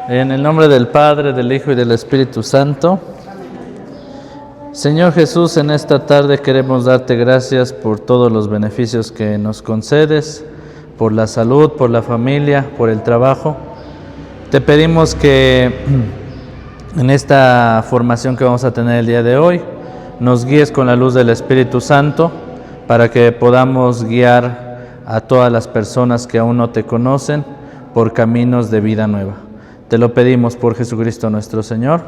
En el nombre del Padre, del Hijo y del Espíritu Santo. Señor Jesús, en esta tarde queremos darte gracias por todos los beneficios que nos concedes, por la salud, por la familia, por el trabajo. Te pedimos que en esta formación que vamos a tener el día de hoy, nos guíes con la luz del Espíritu Santo para que podamos guiar a todas las personas que aún no te conocen por caminos de vida nueva. Te lo pedimos por Jesucristo nuestro Señor,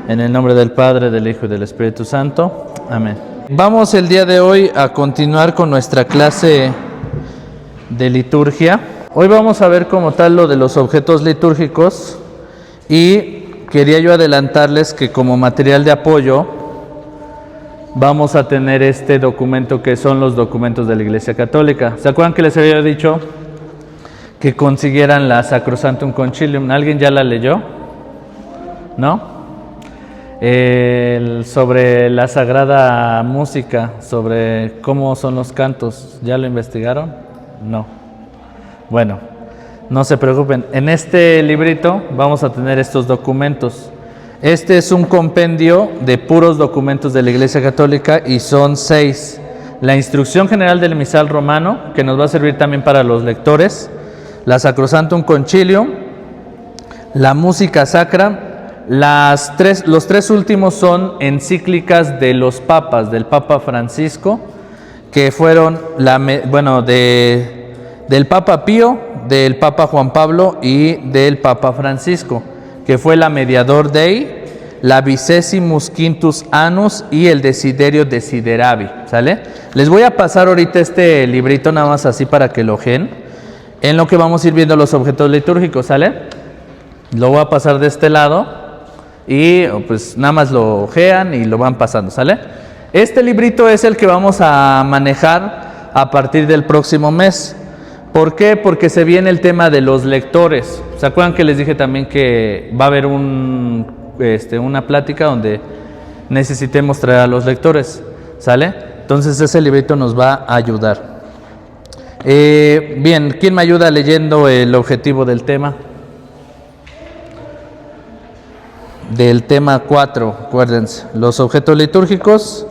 en el nombre del Padre, del Hijo y del Espíritu Santo. Amén. Vamos el día de hoy a continuar con nuestra clase de liturgia. Hoy vamos a ver como tal lo de los objetos litúrgicos y quería yo adelantarles que como material de apoyo vamos a tener este documento que son los documentos de la Iglesia Católica. ¿Se acuerdan que les había dicho que consiguieran la Sacrosanctum Concilium? ¿Alguien ya la leyó? ¿No? Sobre la sagrada música, sobre cómo son los cantos, ¿ya lo investigaron? No. Bueno, no se preocupen. En este librito vamos a tener estos documentos. Este es un compendio de puros documentos de la Iglesia Católica y son 6. La Instrucción General del Misal Romano, que nos va a servir también para los lectores, la Sacrosanctum Concilium, la música sacra, los tres últimos son encíclicas de los papas, del Papa Francisco, que fueron del Papa Pío, del Papa Juan Pablo y del Papa Francisco, que fue la Mediador Dei, la Vicesimus Quintus Annus y el Desiderio Desideravi, ¿sale? Les voy a pasar ahorita este librito nada más así para que lo ojeen, en lo que vamos a ir viendo los objetos litúrgicos, ¿sale? Lo voy a pasar de este lado y pues nada más lo ojean y lo van pasando, ¿sale? Este librito es el que vamos a manejar a partir del próximo mes. ¿Por qué? Porque se viene el tema de los lectores. ¿Se acuerdan que les dije también que va a haber una plática donde necesitemos traer a los lectores? ¿Sale? Entonces ese librito nos va a ayudar. Bien, ¿quién me ayuda leyendo el objetivo del tema? Del tema 4, acuérdense, los objetos litúrgicos.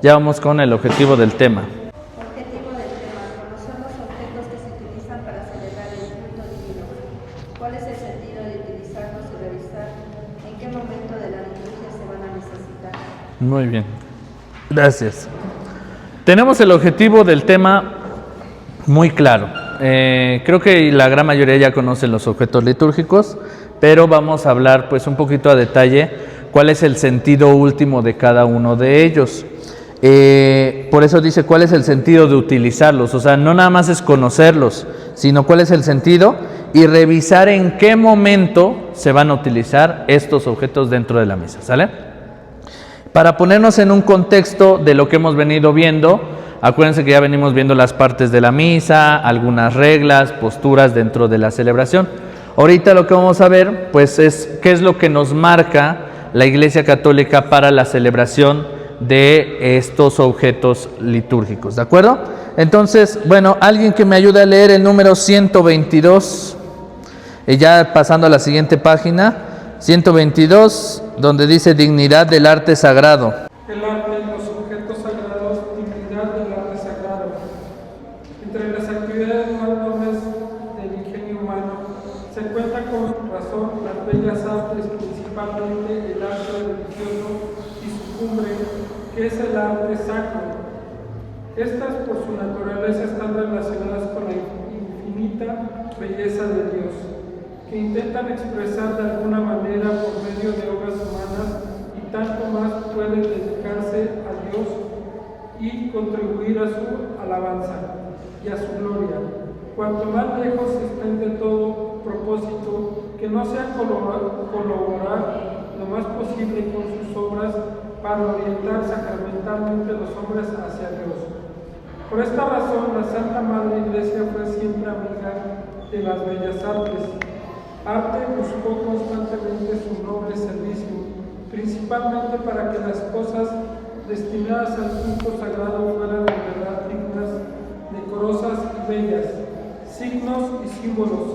Ya vamos con el objetivo del tema. Objetivo del tema: conocer los objetos que se utilizan para celebrar el culto divino. ¿Cuál es el sentido de utilizarlos y revisar en qué momento de la liturgia se van a necesitar? Muy bien, gracias. Tenemos el objetivo del tema muy claro. Creo que la gran mayoría ya conoce los objetos litúrgicos, pero vamos a hablar pues un poquito a detalle cuál es el sentido último de cada uno de ellos. Por eso dice cuál es el sentido de utilizarlos, o sea, no nada más es conocerlos, sino cuál es el sentido y revisar en qué momento se van a utilizar estos objetos dentro de la misa, ¿sale? Para ponernos en un contexto de lo que hemos venido viendo, acuérdense que ya venimos viendo las partes de la misa, algunas reglas, posturas dentro de la celebración. Ahorita lo que vamos a ver pues es qué es lo que nos marca la Iglesia Católica para la celebración de estos objetos litúrgicos, ¿de acuerdo? Entonces, bueno, alguien que me ayude a leer el número 122, ya pasando a la siguiente página, 122, donde dice dignidad del arte sagrado. El arte, los objetos sagrados, dignidad del arte sagrado. Entre las actividades más nobles del ingenio humano se cuenta con razón las bellas artes, principalmente el arte religioso y su cumbre, que es el arte sacro. Estas, por su naturaleza, están relacionadas con la infinita belleza de Dios, que intentan expresar de alguna manera por medio de obras humanas, y tanto más pueden dedicarse a Dios y contribuir a su alabanza y a su gloria. Cuanto más lejos estén de todo propósito, que no sea colaborar lo más posible con sus obras para orientar sacramentalmente a los hombres hacia Dios. Por esta razón, la Santa Madre Iglesia fue siempre amiga de las bellas artes. Arte buscó constantemente su noble servicio, principalmente para que las cosas destinadas al culto sagrado fueran de verdad dignas, decorosas y bellas, signos y símbolos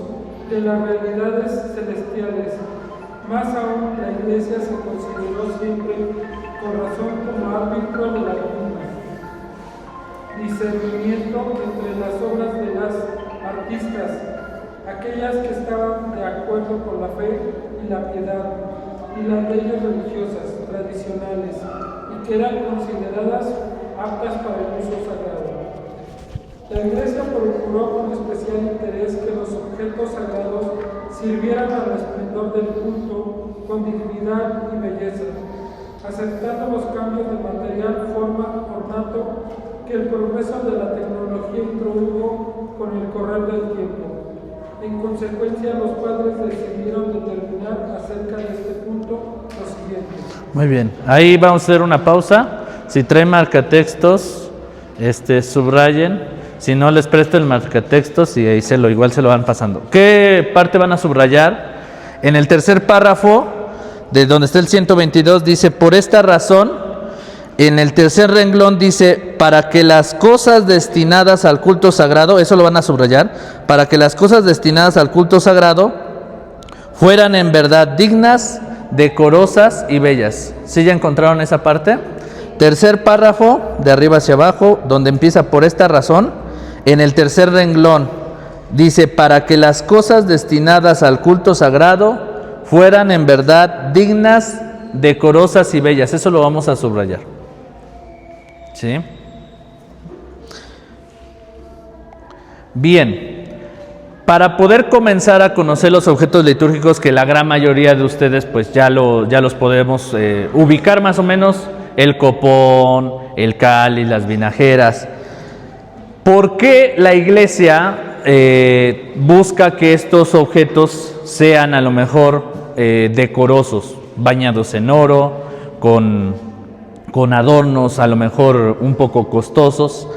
de las realidades celestiales, Más aún, la Iglesia se consideró siempre con razón como árbitro de las mismas. Discernimiento entre las obras de las artistas, aquellas que estaban de acuerdo con la fe y la piedad, y las leyes religiosas tradicionales, y que eran consideradas aptas para el uso sagrado. La Iglesia procuró con especial interés que los objetos sagrados sirvieran al esplendor del culto con dignidad y belleza, aceptando los cambios de material, forma, ornato que el progreso de la tecnología introdujo con el correr del tiempo. En consecuencia, los padres decidieron determinar acerca de este punto lo siguiente. Muy bien, ahí vamos a hacer una pausa. Si traen marcatextos, subrayen. Si no, les presto el marcatextos y ahí igual se lo van pasando. ¿Qué parte van a subrayar? En el tercer párrafo, de donde está el 122, dice, por esta razón. En el tercer renglón dice, para que las cosas destinadas al culto sagrado, eso lo van a subrayar, para que las cosas destinadas al culto sagrado fueran en verdad dignas, decorosas y bellas. ¿Sí ya encontraron esa parte? Tercer párrafo, de arriba hacia abajo, donde empieza por esta razón, en el tercer renglón dice, para que las cosas destinadas al culto sagrado fueran en verdad dignas, decorosas y bellas. Eso lo vamos a subrayar. ¿Sí? Bien, para poder comenzar a conocer los objetos litúrgicos, que la gran mayoría de ustedes pues ya los podemos ubicar más o menos, el copón, el cáliz, las vinajeras. ¿Por qué la Iglesia busca que estos objetos sean a lo mejor decorosos, bañados en oro, con adornos a lo mejor un poco costosos?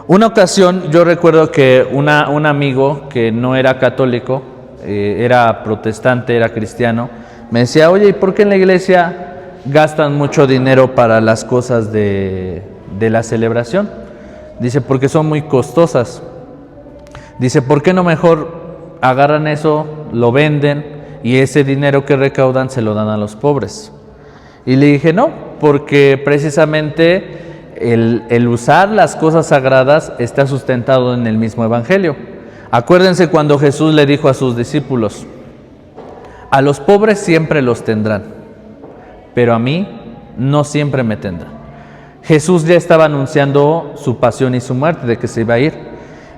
Una ocasión yo recuerdo que un amigo que no era católico, era protestante, era cristiano, me decía, oye, ¿y por qué en la Iglesia gastan mucho dinero para las cosas de la celebración? Dice, porque son muy costosas. Dice, ¿por qué no mejor agarran eso, lo venden y ese dinero que recaudan se lo dan a los pobres? Y le dije, no, porque precisamente el usar las cosas sagradas está sustentado en el mismo Evangelio. Acuérdense cuando Jesús le dijo a sus discípulos, a los pobres siempre los tendrán, pero a mí no siempre me tendrán. Jesús ya estaba anunciando su pasión y su muerte, de que se iba a ir.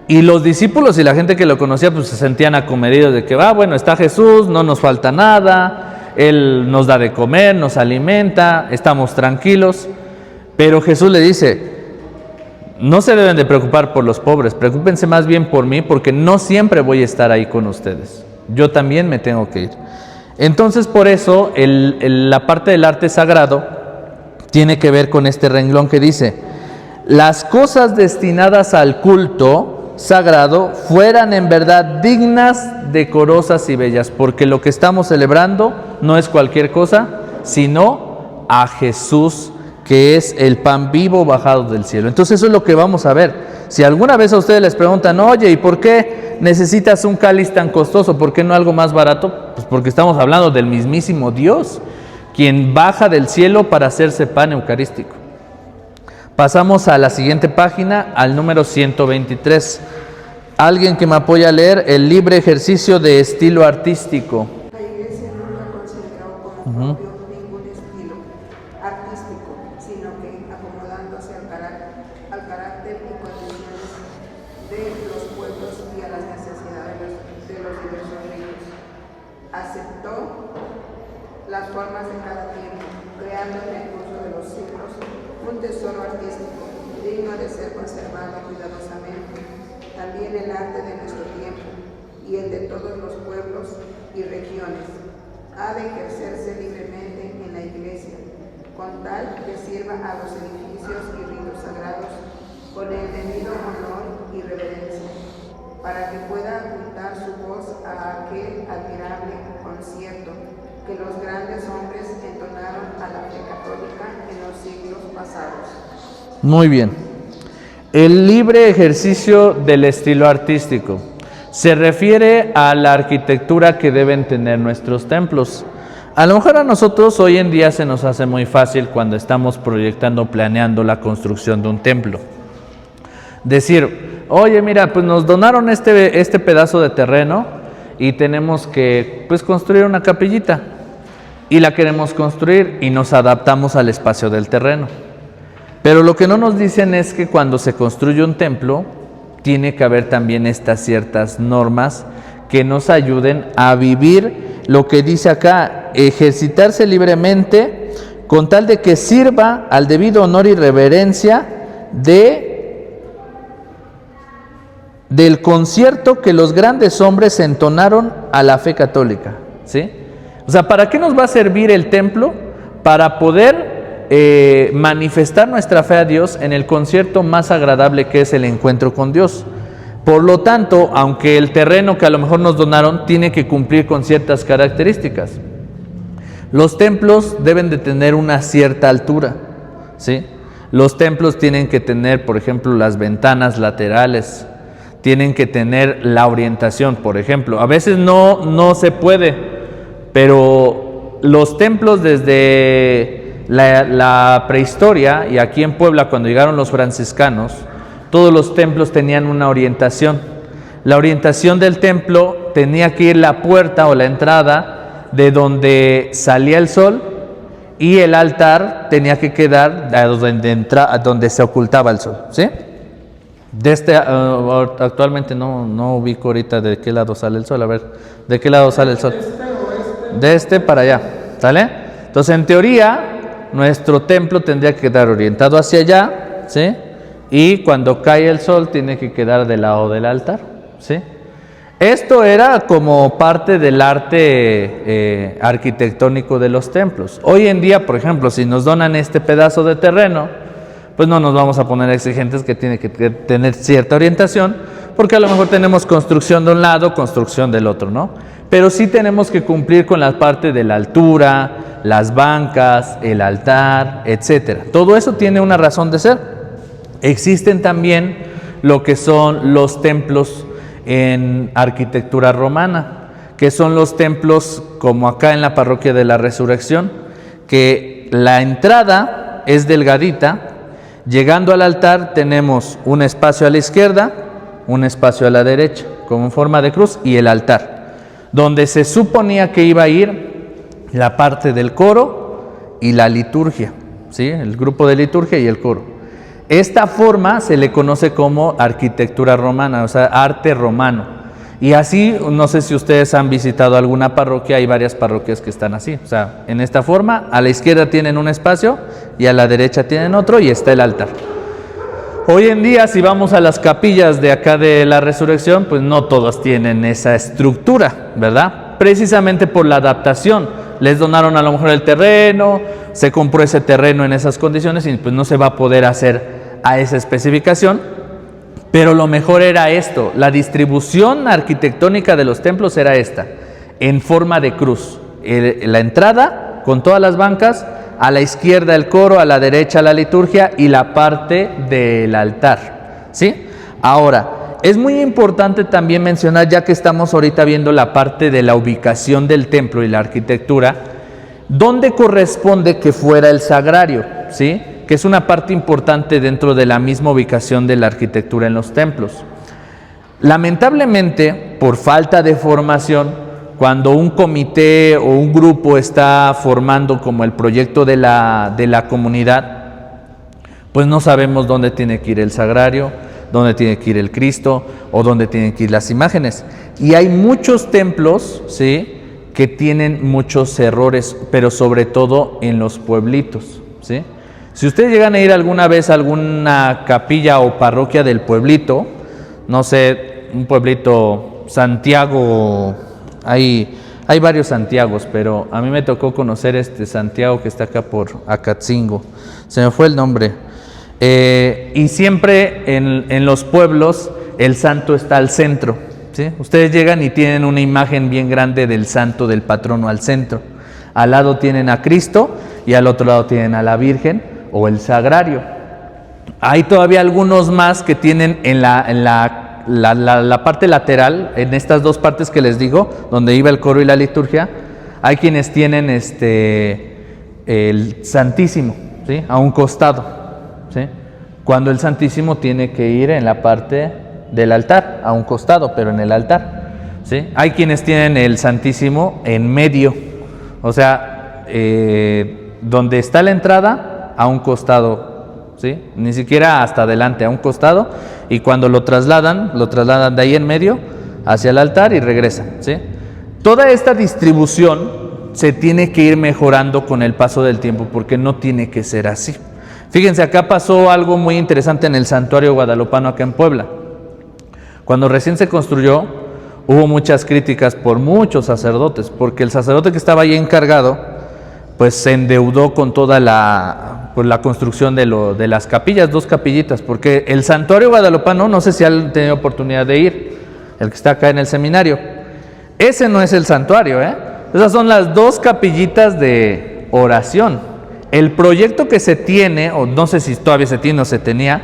Y los discípulos y la gente que lo conocía pues se sentían acomedidos de que bueno, está Jesús, no nos falta nada, Él nos da de comer, nos alimenta, estamos tranquilos. Pero Jesús le dice, no se deben de preocupar por los pobres, preocúpense más bien por mí, porque no siempre voy a estar ahí con ustedes. Yo también me tengo que ir. Entonces por eso la parte del arte sagrado tiene que ver con este renglón que dice, las cosas destinadas al culto sagrado fueran en verdad dignas, decorosas y bellas, porque lo que estamos celebrando no es cualquier cosa, sino a Jesús, que es el pan vivo bajado del cielo. Entonces eso es lo que vamos a ver. Si alguna vez a ustedes les preguntan, oye, ¿y por qué necesitas un cáliz tan costoso? ¿Por qué no algo más barato? Pues porque estamos hablando del mismísimo Dios, quien baja del cielo para hacerse pan eucarístico. Pasamos a la siguiente página, al número 123. Alguien que me apoya a leer el libre ejercicio de estilo artístico. La Iglesia nunca consideró como propio ningún estilo artístico, sino que acomodándose al carácter y condiciones de los pueblos y a las necesidades de los diversos reinos, aceptó las formas de cada tiempo, creando en el curso de los siglos un tesoro artístico digno de ser conservado cuidadosamente. También el arte de nuestro tiempo y el de todos los pueblos y regiones ha de ejercerse libremente en la Iglesia, con tal que sirva a los edificios y ritos sagrados con el debido honor y reverencia, para que pueda juntar su voz a aquel admirable concierto que los grandes hombres entonaron a la fe católica en los siglos pasados. Muy bien. El libre ejercicio del estilo artístico se refiere a la arquitectura que deben tener nuestros templos. A lo mejor a nosotros hoy en día se nos hace muy fácil cuando estamos proyectando, planeando la construcción de un templo. Decir, oye, mira, pues nos donaron este pedazo de terreno y tenemos que pues construir una capillita. Y la queremos construir y nos adaptamos al espacio del terreno. Pero lo que no nos dicen es que cuando se construye un templo, tiene que haber también estas ciertas normas que nos ayuden a vivir lo que dice acá, ejercitarse libremente con tal de que sirva al debido honor y reverencia del concierto que los grandes hombres entonaron a la fe católica, ¿sí? O sea, ¿para qué nos va a servir el templo? Para poder manifestar nuestra fe a Dios en el concierto más agradable que es el encuentro con Dios. Por lo tanto, aunque el terreno que a lo mejor nos donaron tiene que cumplir con ciertas características, los templos deben de tener una cierta altura, ¿sí? Los templos tienen que tener, por ejemplo, las ventanas laterales, tienen que tener la orientación, por ejemplo. A veces no se puede, pero los templos desde la prehistoria y aquí en Puebla cuando llegaron los franciscanos, todos los templos tenían una orientación. La orientación del templo tenía que ir la puerta o la entrada de donde salía el sol y el altar tenía que quedar donde se ocultaba el sol, ¿sí? Actualmente no ubico ahorita de qué lado sale el sol. A ver, ¿de qué lado sale el sol? De este para allá, ¿sale? Entonces, en teoría, nuestro templo tendría que quedar orientado hacia allá, ¿sí? Y cuando cae el sol tiene que quedar del lado del altar, ¿sí? Esto era como parte del arte arquitectónico de los templos. Hoy en día, por ejemplo, si nos donan este pedazo de terreno, pues no nos vamos a poner exigentes que tiene que tener cierta orientación, porque a lo mejor tenemos construcción de un lado, construcción del otro, ¿no? Pero sí tenemos que cumplir con la parte de la altura, las bancas, el altar, etcétera. Todo eso tiene una razón de ser. Existen también lo que son los templos en arquitectura romana, que son los templos como acá en la parroquia de la Resurrección, que la entrada es delgadita, llegando al altar tenemos un espacio a la izquierda, un espacio a la derecha, como en forma de cruz, y el altar, donde se suponía que iba a ir la parte del coro y la liturgia, ¿sí? El grupo de liturgia y el coro. Esta forma se le conoce como arquitectura romana, o sea, arte romano. Y así, no sé si ustedes han visitado alguna parroquia, hay varias parroquias que están así. O sea, en esta forma, a la izquierda tienen un espacio y a la derecha tienen otro y está el altar. Hoy en día, si vamos a las capillas de acá de la Resurrección, pues no todas tienen esa estructura, ¿verdad? Precisamente por la adaptación. Les donaron a lo mejor el terreno, se compró ese terreno en esas condiciones y pues no se va a poder hacer a esa especificación, pero lo mejor era esto, la distribución arquitectónica de los templos era esta, en forma de cruz, la entrada con todas las bancas, a la izquierda el coro, a la derecha la liturgia y la parte del altar, ¿sí? Ahora, es muy importante también mencionar, ya que estamos ahorita viendo la parte de la ubicación del templo y la arquitectura, ¿dónde corresponde que fuera el sagrario? ¿Sí? Que es una parte importante dentro de la misma ubicación de la arquitectura en los templos. Lamentablemente, por falta de formación, cuando un comité o un grupo está formando como el proyecto de la comunidad, pues no sabemos dónde tiene que ir el sagrario, dónde tiene que ir el Cristo o dónde tienen que ir las imágenes. Y hay muchos templos, ¿sí?, que tienen muchos errores, pero sobre todo en los pueblitos, ¿sí? Si ustedes llegan a ir alguna vez a alguna capilla o parroquia del pueblito, no sé, un pueblito, Santiago, hay varios Santiagos, pero a mí me tocó conocer este Santiago que está acá por Acatzingo, se me fue el nombre. Y siempre en los pueblos el santo está al centro, ¿sí? Ustedes llegan y tienen una imagen bien grande del santo, del patrono al centro. Al lado tienen a Cristo y al otro lado tienen a la Virgen o el sagrario. Hay todavía algunos más que tienen en la parte lateral, en estas dos partes que les digo, donde iba el coro y la liturgia, Hay quienes tienen el Santísimo, ¿sí?, a un costado, ¿sí?, cuando el Santísimo tiene que ir en la parte del altar, a un costado, pero en el altar, ¿sí? Hay quienes tienen el Santísimo en medio, o sea, donde está la entrada, a un costado, ¿sí?, ni siquiera hasta adelante, a un costado, y cuando lo trasladan de ahí en medio hacia el altar y regresan, ¿sí? Toda esta distribución se tiene que ir mejorando con el paso del tiempo, porque no tiene que ser así. Fíjense, acá pasó algo muy interesante en el santuario guadalupano acá en Puebla. Cuando recién se construyó, hubo muchas críticas por muchos sacerdotes, porque el sacerdote que estaba ahí encargado, pues se endeudó con toda la construcción de las capillas, 2 capillitas, porque el santuario guadalupano, no sé si han tenido oportunidad de ir, el que está acá en el seminario, ese no es el santuario, esas son las 2 capillitas de oración. El proyecto que se tiene, o no sé si todavía se tiene o se tenía,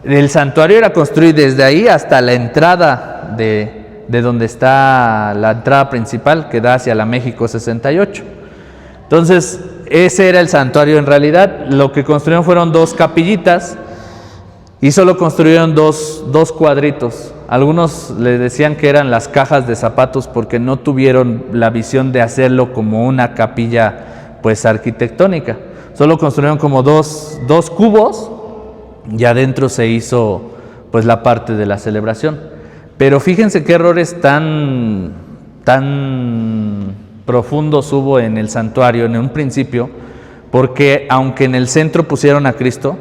el santuario era construir desde ahí hasta la entrada de donde está la entrada principal que da hacia la México 68. Entonces, ese era el santuario en realidad. Lo que construyeron fueron 2 capillitas y solo construyeron dos cuadritos. Algunos le decían que eran las cajas de zapatos porque no tuvieron la visión de hacerlo como una capilla pues arquitectónica. Solo construyeron como dos cubos y adentro se hizo pues la parte de la celebración. Pero fíjense qué errores tan profundos hubo en el santuario en un principio, porque aunque en el centro pusieron a Cristo,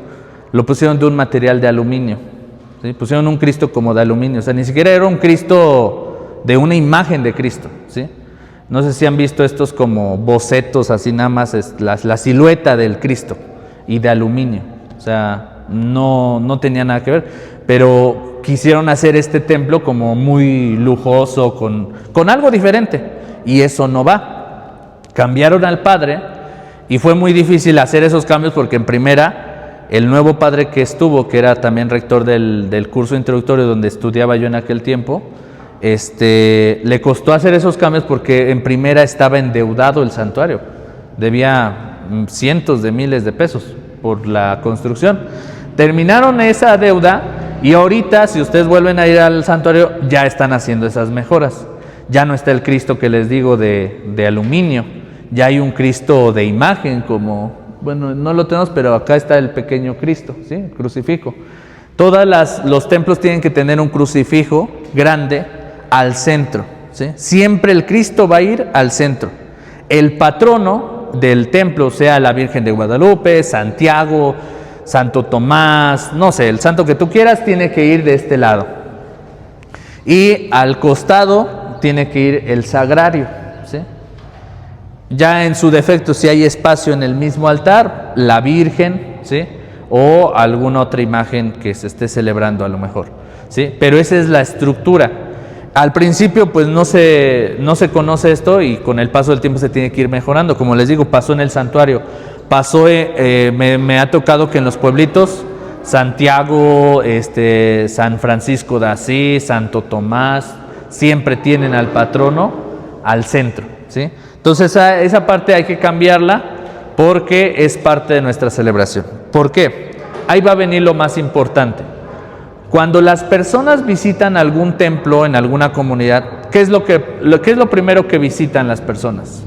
lo pusieron de un material de aluminio, ¿sí? Pusieron un Cristo como de aluminio, o sea, ni siquiera era un Cristo de una imagen de Cristo, ¿sí? No sé si han visto estos como bocetos, así nada más, la silueta del Cristo y de aluminio. O sea, no tenía nada que ver, pero quisieron hacer este templo como muy lujoso, con algo diferente, y eso no va. Cambiaron al padre y fue muy difícil hacer esos cambios porque en primera, el nuevo padre que estuvo, que era también rector del curso introductorio donde estudiaba yo en aquel tiempo, le costó hacer esos cambios porque en primera estaba endeudado el santuario, debía cientos de miles de pesos por la construcción. Terminaron esa deuda y ahorita, si ustedes vuelven a ir al santuario, ya están haciendo esas mejoras. Ya no está el Cristo que les digo de aluminio, ya hay un Cristo de imagen, como, bueno, no lo tenemos, pero acá está el pequeño Cristo, ¿sí?, el crucifijo. Los templos tienen que tener un crucifijo grande al centro, ¿sí? Siempre el Cristo va a ir al centro. El patrono del templo, sea la Virgen de Guadalupe, Santiago, Santo Tomás, no sé, el santo que tú quieras, tiene que ir de este lado. Y al costado tiene que ir el sagrario, ¿sí? Ya en su defecto, si hay espacio en el mismo altar, la Virgen, ¿sí?, o alguna otra imagen que se esté celebrando a lo mejor, ¿sí? Pero esa es la estructura. Al principio pues no se conoce esto y con el paso del tiempo se tiene que ir mejorando. Como les digo, pasó en el santuario, pasó, me ha tocado que en los pueblitos, Santiago, San Francisco de Asís, Santo Tomás, siempre tienen al patrono al centro, ¿sí? Entonces esa parte hay que cambiarla porque es parte de nuestra celebración. ¿Por qué? Ahí va a venir lo más importante. Cuando las personas visitan algún templo en alguna comunidad, ¿qué es lo primero que visitan las personas?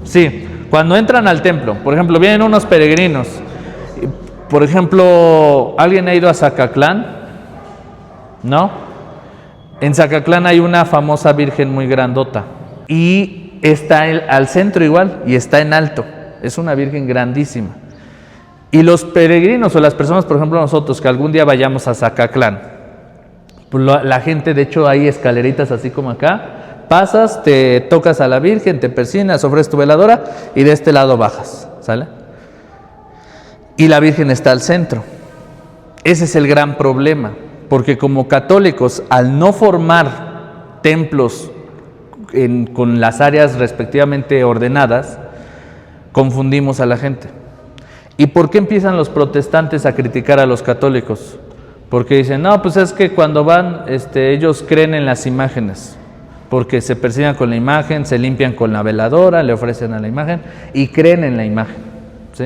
Sí, cuando entran al templo, por ejemplo, vienen unos peregrinos. Por ejemplo, ¿alguien ha ido a Zacatlán? ¿No? En Zacatlán hay una famosa virgen muy grandota y está al centro igual y está en alto. Es una virgen grandísima. Y los peregrinos o las personas, por ejemplo nosotros, que algún día vayamos a Zacatlán, pues la gente, de hecho hay escaleritas así como acá, pasas, te tocas a la Virgen, te persignas, ofreces tu veladora y de este lado bajas, ¿sale? Y la Virgen está al centro. Ese es el gran problema, porque como católicos, al no formar templos con las áreas respectivamente ordenadas, confundimos a la gente. ¿Y por qué empiezan los protestantes a criticar a los católicos? Porque dicen, no, pues es que cuando van, ellos creen en las imágenes. porque se persignan con la imagen, se limpian con la veladora, le ofrecen a la imagen y creen en la imagen, ¿sí?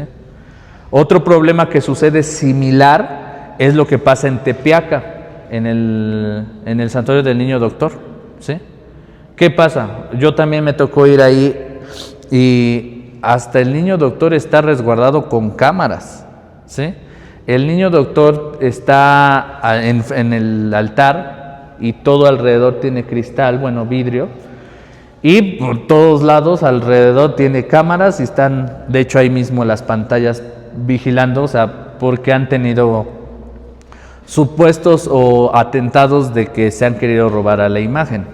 Otro problema que sucede similar es lo que pasa en Tepeaca, en el santuario del Niño Doctor, ¿sí? ¿Qué pasa? Yo también me tocó ir ahí y hasta el Niño Doctor está resguardado con cámaras, ¿sí? El Niño Doctor está en el altar y todo alrededor tiene cristal, bueno, vidrio, y por todos lados alrededor tiene cámaras y están, de hecho, ahí mismo las pantallas vigilando, o sea, porque han tenido supuestos o atentados de que se han querido robar a la imagen.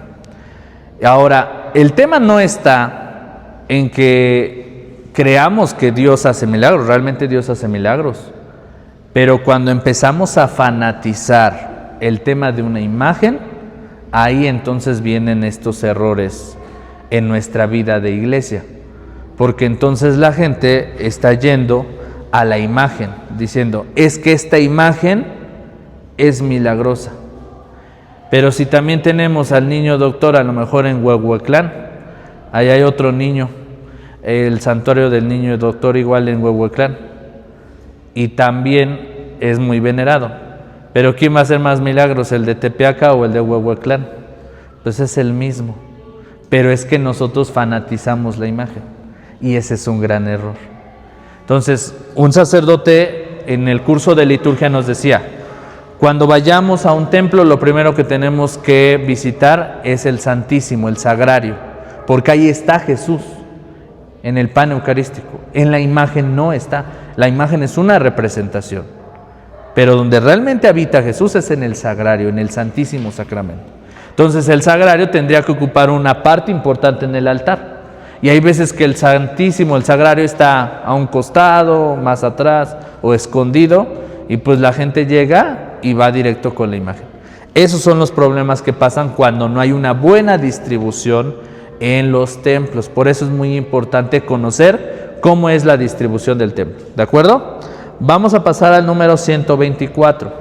Ahora, el tema no está en que creamos que Dios hace milagros, realmente Dios hace milagros, pero cuando empezamos a fanatizar el tema de una imagen, ahí entonces vienen estos errores en nuestra vida de iglesia, porque entonces la gente está yendo a la imagen, diciendo, es que esta imagen es milagrosa. Pero si también tenemos al Niño Doctor, a lo mejor en Huehuetlán, ahí hay otro niño, el santuario del Niño Doctor igual en Huehuetlán, y también es muy venerado. Pero ¿quién va a hacer más milagros, el de Tepeaca o el de Huehuetlán? Pues es el mismo, pero es que nosotros fanatizamos la imagen y ese es un gran error. Entonces, un sacerdote en el curso de liturgia nos decía, cuando vayamos a un templo, lo primero que tenemos que visitar es el Santísimo, el Sagrario, porque ahí está Jesús, en el pan eucarístico. En la imagen no está, la imagen es una representación. Pero donde realmente habita Jesús es en el Sagrario, en el Santísimo Sacramento. Entonces el Sagrario tendría que ocupar una parte importante en el altar. Y hay veces que el Santísimo, el Sagrario está a un costado, más atrás o escondido, y pues la gente llega y va directo con la imagen. Esos son los problemas que pasan cuando no hay una buena distribución en los templos. Por eso es muy importante conocer cómo es la distribución del templo. ¿De acuerdo? Vamos a pasar al número 124.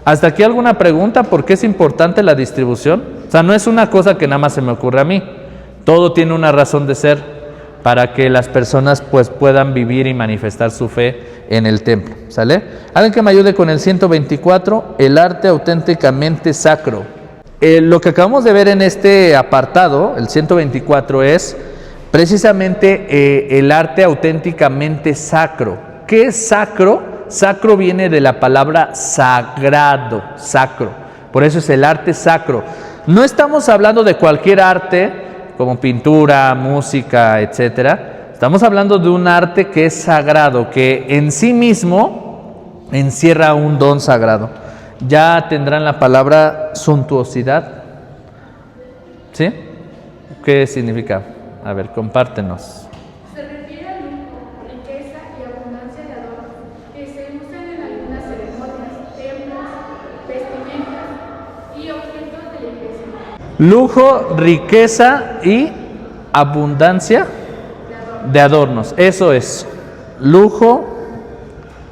¿Hasta aquí alguna pregunta? ¿Por qué es importante la distribución? O sea, no es una cosa que nada más se me ocurre a mí. Todo tiene una razón de ser para que las personas pues puedan vivir y manifestar su fe en el templo. ¿Sale? Alguien que me ayude con el 124, el arte auténticamente sacro. Lo que acabamos de ver en este apartado, el 124, es precisamente el arte auténticamente sacro. ¿Qué es sacro? Sacro viene de la palabra sagrado, sacro. Por eso es el arte sacro. No estamos hablando de cualquier arte, como pintura, música, etcétera. Estamos hablando de un arte que es sagrado, que en sí mismo encierra un don sagrado. Ya tendrán la palabra suntuosidad. ¿Sí? ¿Qué significa? A ver, compártenos. Lujo, riqueza y abundancia de adornos. Eso es. Lujo,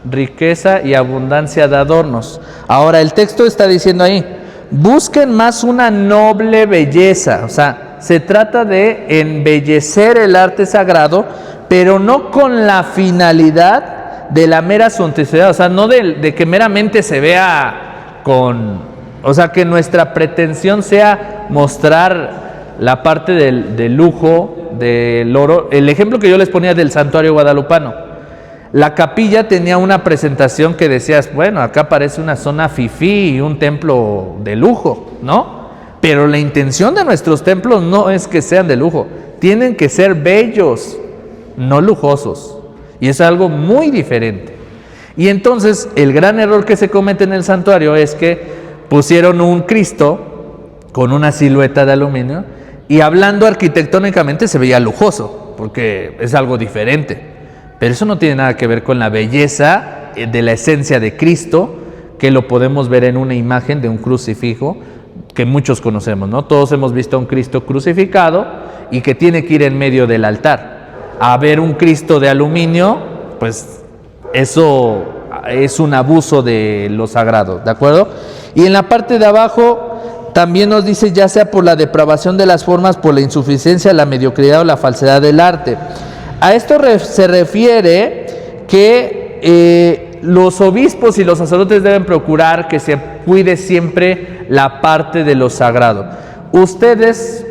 riqueza y abundancia de adornos. Ahora, el texto está diciendo ahí, busquen más una noble belleza. O sea, se trata de embellecer el arte sagrado, pero no con la finalidad de la mera suntuosidad. O sea, no de que meramente se vea con... O sea, que nuestra pretensión sea mostrar la parte del lujo, del oro. El ejemplo que yo les ponía del santuario guadalupano. La capilla tenía una presentación que decías, bueno, acá parece una zona fifí y un templo de lujo, ¿no? Pero la intención de nuestros templos no es que sean de lujo. Tienen que ser bellos, no lujosos. Y es algo muy diferente. Y entonces, el gran error que se comete en el santuario es que pusieron un Cristo con una silueta de aluminio y hablando arquitectónicamente se veía lujoso, porque es algo diferente. Pero eso no tiene nada que ver con la belleza de la esencia de Cristo, que lo podemos ver en una imagen de un crucifijo que muchos conocemos, ¿no? Todos hemos visto a un Cristo crucificado y que tiene que ir en medio del altar. A ver un Cristo de aluminio, pues eso es un abuso de lo sagrado, ¿de acuerdo? Y en la parte de abajo también nos dice ya sea por la depravación de las formas, por la insuficiencia, la mediocridad o la falsedad del arte. A esto se refiere que los obispos y los sacerdotes deben procurar que se cuide siempre la parte de lo sagrado. Ustedes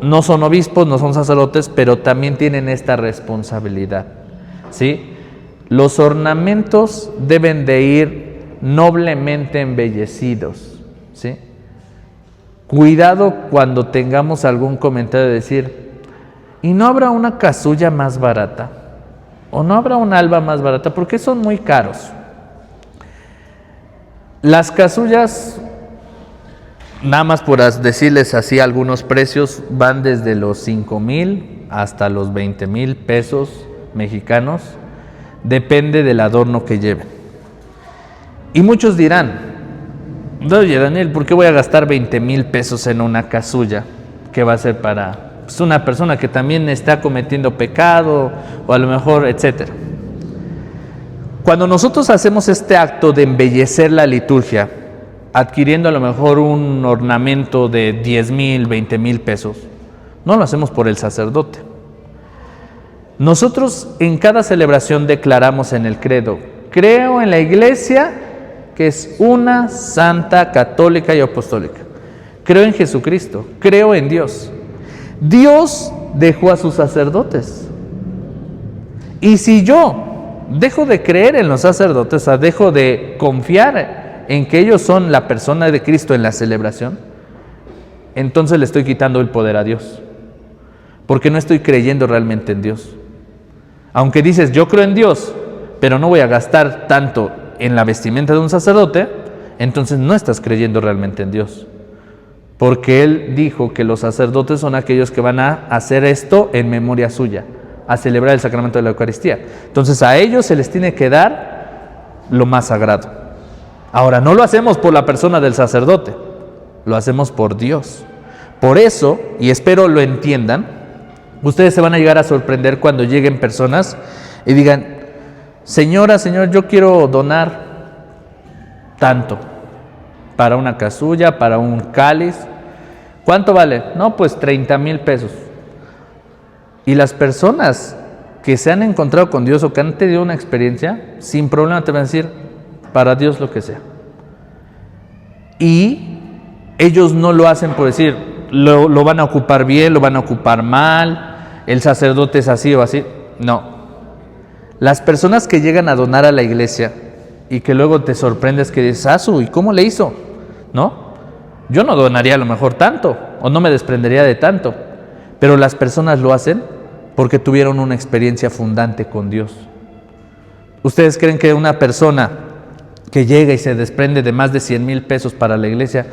no son obispos, no son sacerdotes, pero también tienen esta responsabilidad, ¿sí? Los ornamentos deben de ir noblemente embellecidos, ¿sí? Cuidado cuando tengamos algún comentario de decir, ¿y no habrá una casulla más barata? ¿O no habrá un alba más barata? Porque son muy caros. Las casullas, nada más por decirles así algunos precios, van desde los 5,000 hasta los 20,000 pesos mexicanos. Depende del adorno que lleven. Y muchos dirán, oye Daniel, ¿por qué voy a gastar 20,000 pesos en una casulla? ¿Qué va a ser para una persona que también está cometiendo pecado o a lo mejor, etcétera? Cuando nosotros hacemos este acto de embellecer la liturgia, adquiriendo a lo mejor un ornamento de 10,000, 20,000 pesos, no lo hacemos por el sacerdote. Nosotros en cada celebración declaramos en el credo, creo en la iglesia que es una, santa, católica y apostólica. Creo en Jesucristo, creo en Dios. Dios dejó a sus sacerdotes. Y si yo dejo de creer en los sacerdotes, o sea, dejo de confiar en que ellos son la persona de Cristo en la celebración, entonces le estoy quitando el poder a Dios, porque no estoy creyendo realmente en Dios. Aunque dices, yo creo en Dios, pero no voy a gastar tanto en la vestimenta de un sacerdote, entonces no estás creyendo realmente en Dios. Porque Él dijo que los sacerdotes son aquellos que van a hacer esto en memoria suya, a celebrar el sacramento de la Eucaristía. Entonces a ellos se les tiene que dar lo más sagrado. Ahora, no lo hacemos por la persona del sacerdote, lo hacemos por Dios. Por eso, y espero lo entiendan, ustedes se van a llegar a sorprender cuando lleguen personas y digan, señora, señor, yo quiero donar tanto para una casulla, para un cáliz. ¿Cuánto vale? No, pues 30,000 pesos. Y las personas que se han encontrado con Dios o que han tenido una experiencia, sin problema te van a decir, para Dios lo que sea. Y ellos no lo hacen por decir, lo van a ocupar bien, lo van a ocupar mal, el sacerdote es así o así. No. Las personas que llegan a donar a la iglesia y que luego te sorprendes que dices, ¿y cómo le hizo? ¿No? Yo no donaría a lo mejor tanto, o no me desprendería de tanto, pero las personas lo hacen porque tuvieron una experiencia fundante con Dios. ¿Ustedes creen que una persona que llega y se desprende de más de 100,000 pesos para la iglesia,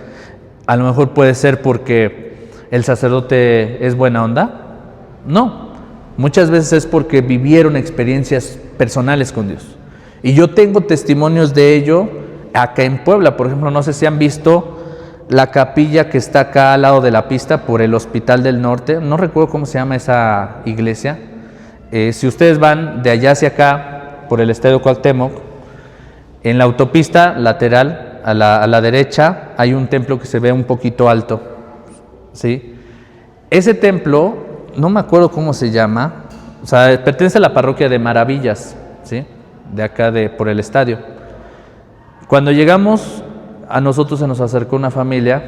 a lo mejor puede ser porque el sacerdote es buena onda? No, muchas veces es porque vivieron experiencias personales con Dios. Y yo tengo testimonios de ello acá en Puebla. Por ejemplo, no sé si han visto la capilla que está acá al lado de la pista por el Hospital del Norte. No recuerdo cómo se llama esa iglesia. Si ustedes van de allá hacia acá, por el Estadio Cuauhtémoc, en la autopista lateral, a la derecha, hay un templo que se ve un poquito alto, ¿sí? Ese templo, no me acuerdo cómo se llama, o sea, pertenece a la parroquia de Maravillas, ¿sí? De acá, por el estadio. Cuando llegamos, a nosotros se nos acercó una familia,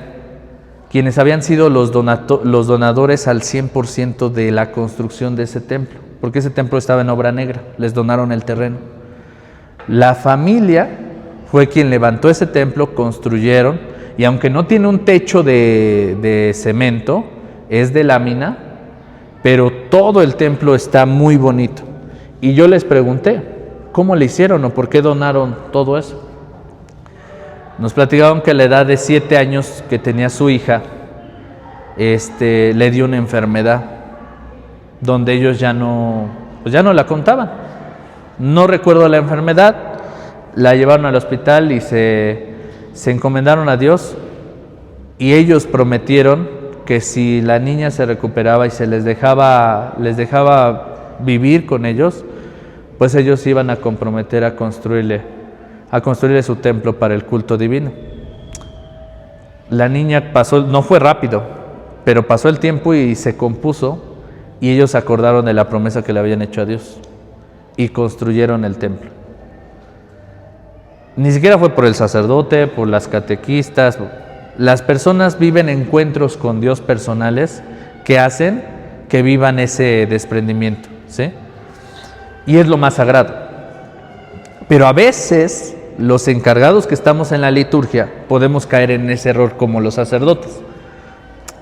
quienes habían sido los donadores al 100% de la construcción de ese templo, porque ese templo estaba en obra negra, les donaron el terreno. La familia fue quien levantó ese templo, construyeron, y aunque no tiene un techo de cemento, es de lámina, pero todo el templo está muy bonito. Y yo les pregunté, ¿cómo le hicieron o por qué donaron todo eso? Nos platicaron que a la edad de 7 años que tenía su hija, le dio una enfermedad, donde ellos ya no la contaban. No recuerdo la enfermedad, la llevaron al hospital y se encomendaron a Dios, y ellos prometieron que si la niña se recuperaba y se les dejaba vivir con ellos, pues ellos iban a comprometer a construirle su templo para el culto divino. la niña pasó, no fue rápido, pero pasó el tiempo y se compuso, y ellos se acordaron de la promesa que le habían hecho a Dios y construyeron el templo. Ni siquiera fue por el sacerdote, por las catequistas. Las personas viven encuentros con Dios personales que hacen que vivan ese desprendimiento, ¿sí? Y es lo más sagrado. Pero a veces los encargados que estamos en la liturgia podemos caer en ese error como los sacerdotes.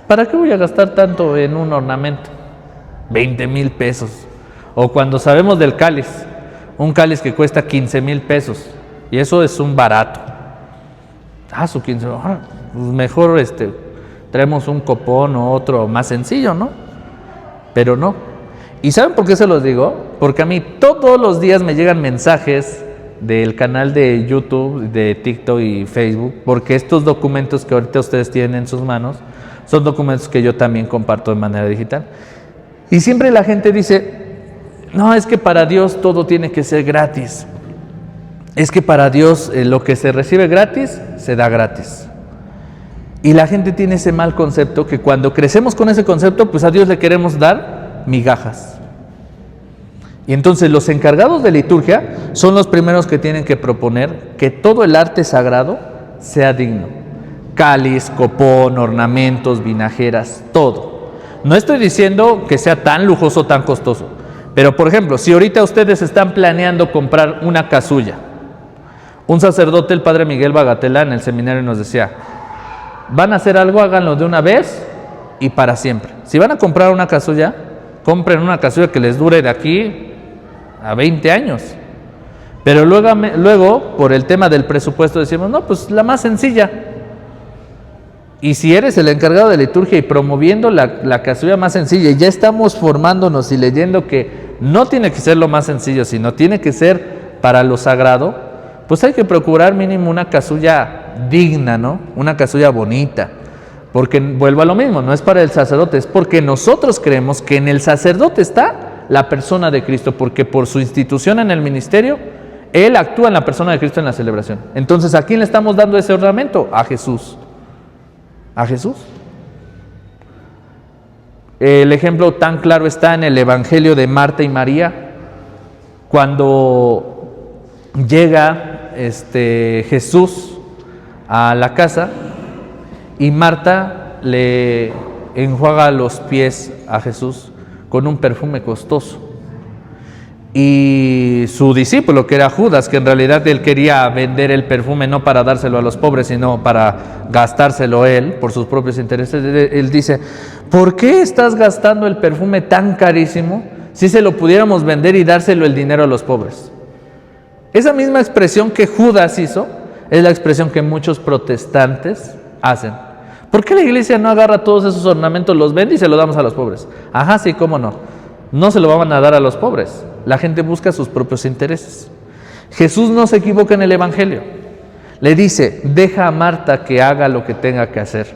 ¿Para qué voy a gastar tanto en un ornamento? 20,000 pesos. O cuando sabemos del cáliz, un cáliz que cuesta 15,000 pesos. Y eso es un barato. Su 15, pues mejor traemos un copón o otro más sencillo, ¿no? Pero no. ¿Y saben por qué se los digo? Porque a mí todos los días me llegan mensajes del canal de YouTube, de TikTok y Facebook, porque estos documentos que ahorita ustedes tienen en sus manos son documentos que yo también comparto de manera digital. Y siempre la gente dice, no, es que para Dios todo tiene que ser gratis. Es que para Dios lo que se recibe gratis, se da gratis. Y la gente tiene ese mal concepto que cuando crecemos con ese concepto, pues a Dios le queremos dar migajas. Y entonces los encargados de liturgia son los primeros que tienen que proponer que todo el arte sagrado sea digno. Cáliz, copón, ornamentos, vinajeras, todo. No estoy diciendo que sea tan lujoso, tan costoso. Pero por ejemplo, si ahorita ustedes están planeando comprar una casulla, un sacerdote, el padre Miguel Bagatela, en el seminario nos decía, van a hacer algo, háganlo de una vez y para siempre. Si van a comprar una casulla, compren una casulla que les dure de aquí a 20 años. Pero luego, por el tema del presupuesto, decimos, no, pues la más sencilla. Y si eres el encargado de liturgia y promoviendo la casulla más sencilla, y ya estamos formándonos y leyendo que no tiene que ser lo más sencillo, sino tiene que ser para lo sagrado, pues hay que procurar mínimo una casulla digna, ¿no? Una casulla bonita. Porque vuelvo a lo mismo, no es para el sacerdote, es porque nosotros creemos que en el sacerdote está la persona de Cristo, porque por su institución en el ministerio, él actúa en la persona de Cristo en la celebración. Entonces, ¿a quién le estamos dando ese ornamento? A Jesús. ¿A Jesús? El ejemplo tan claro está en el Evangelio de Marta y María, cuando llega Jesús a la casa y Marta le enjuaga los pies a Jesús con un perfume costoso. Y su discípulo, que era Judas, que en realidad él quería vender el perfume no para dárselo a los pobres, sino para gastárselo él por sus propios intereses, él dice, ¿por qué estás gastando el perfume tan carísimo si se lo pudiéramos vender y dárselo el dinero a los pobres? Esa misma expresión que Judas hizo es la expresión que muchos protestantes hacen. ¿Por qué la iglesia no agarra todos esos ornamentos, los vende y se los damos a los pobres? Ajá, sí, cómo no. No se lo van a dar a los pobres. La gente busca sus propios intereses. Jesús no se equivoca en el Evangelio. Le dice, deja a Marta que haga lo que tenga que hacer.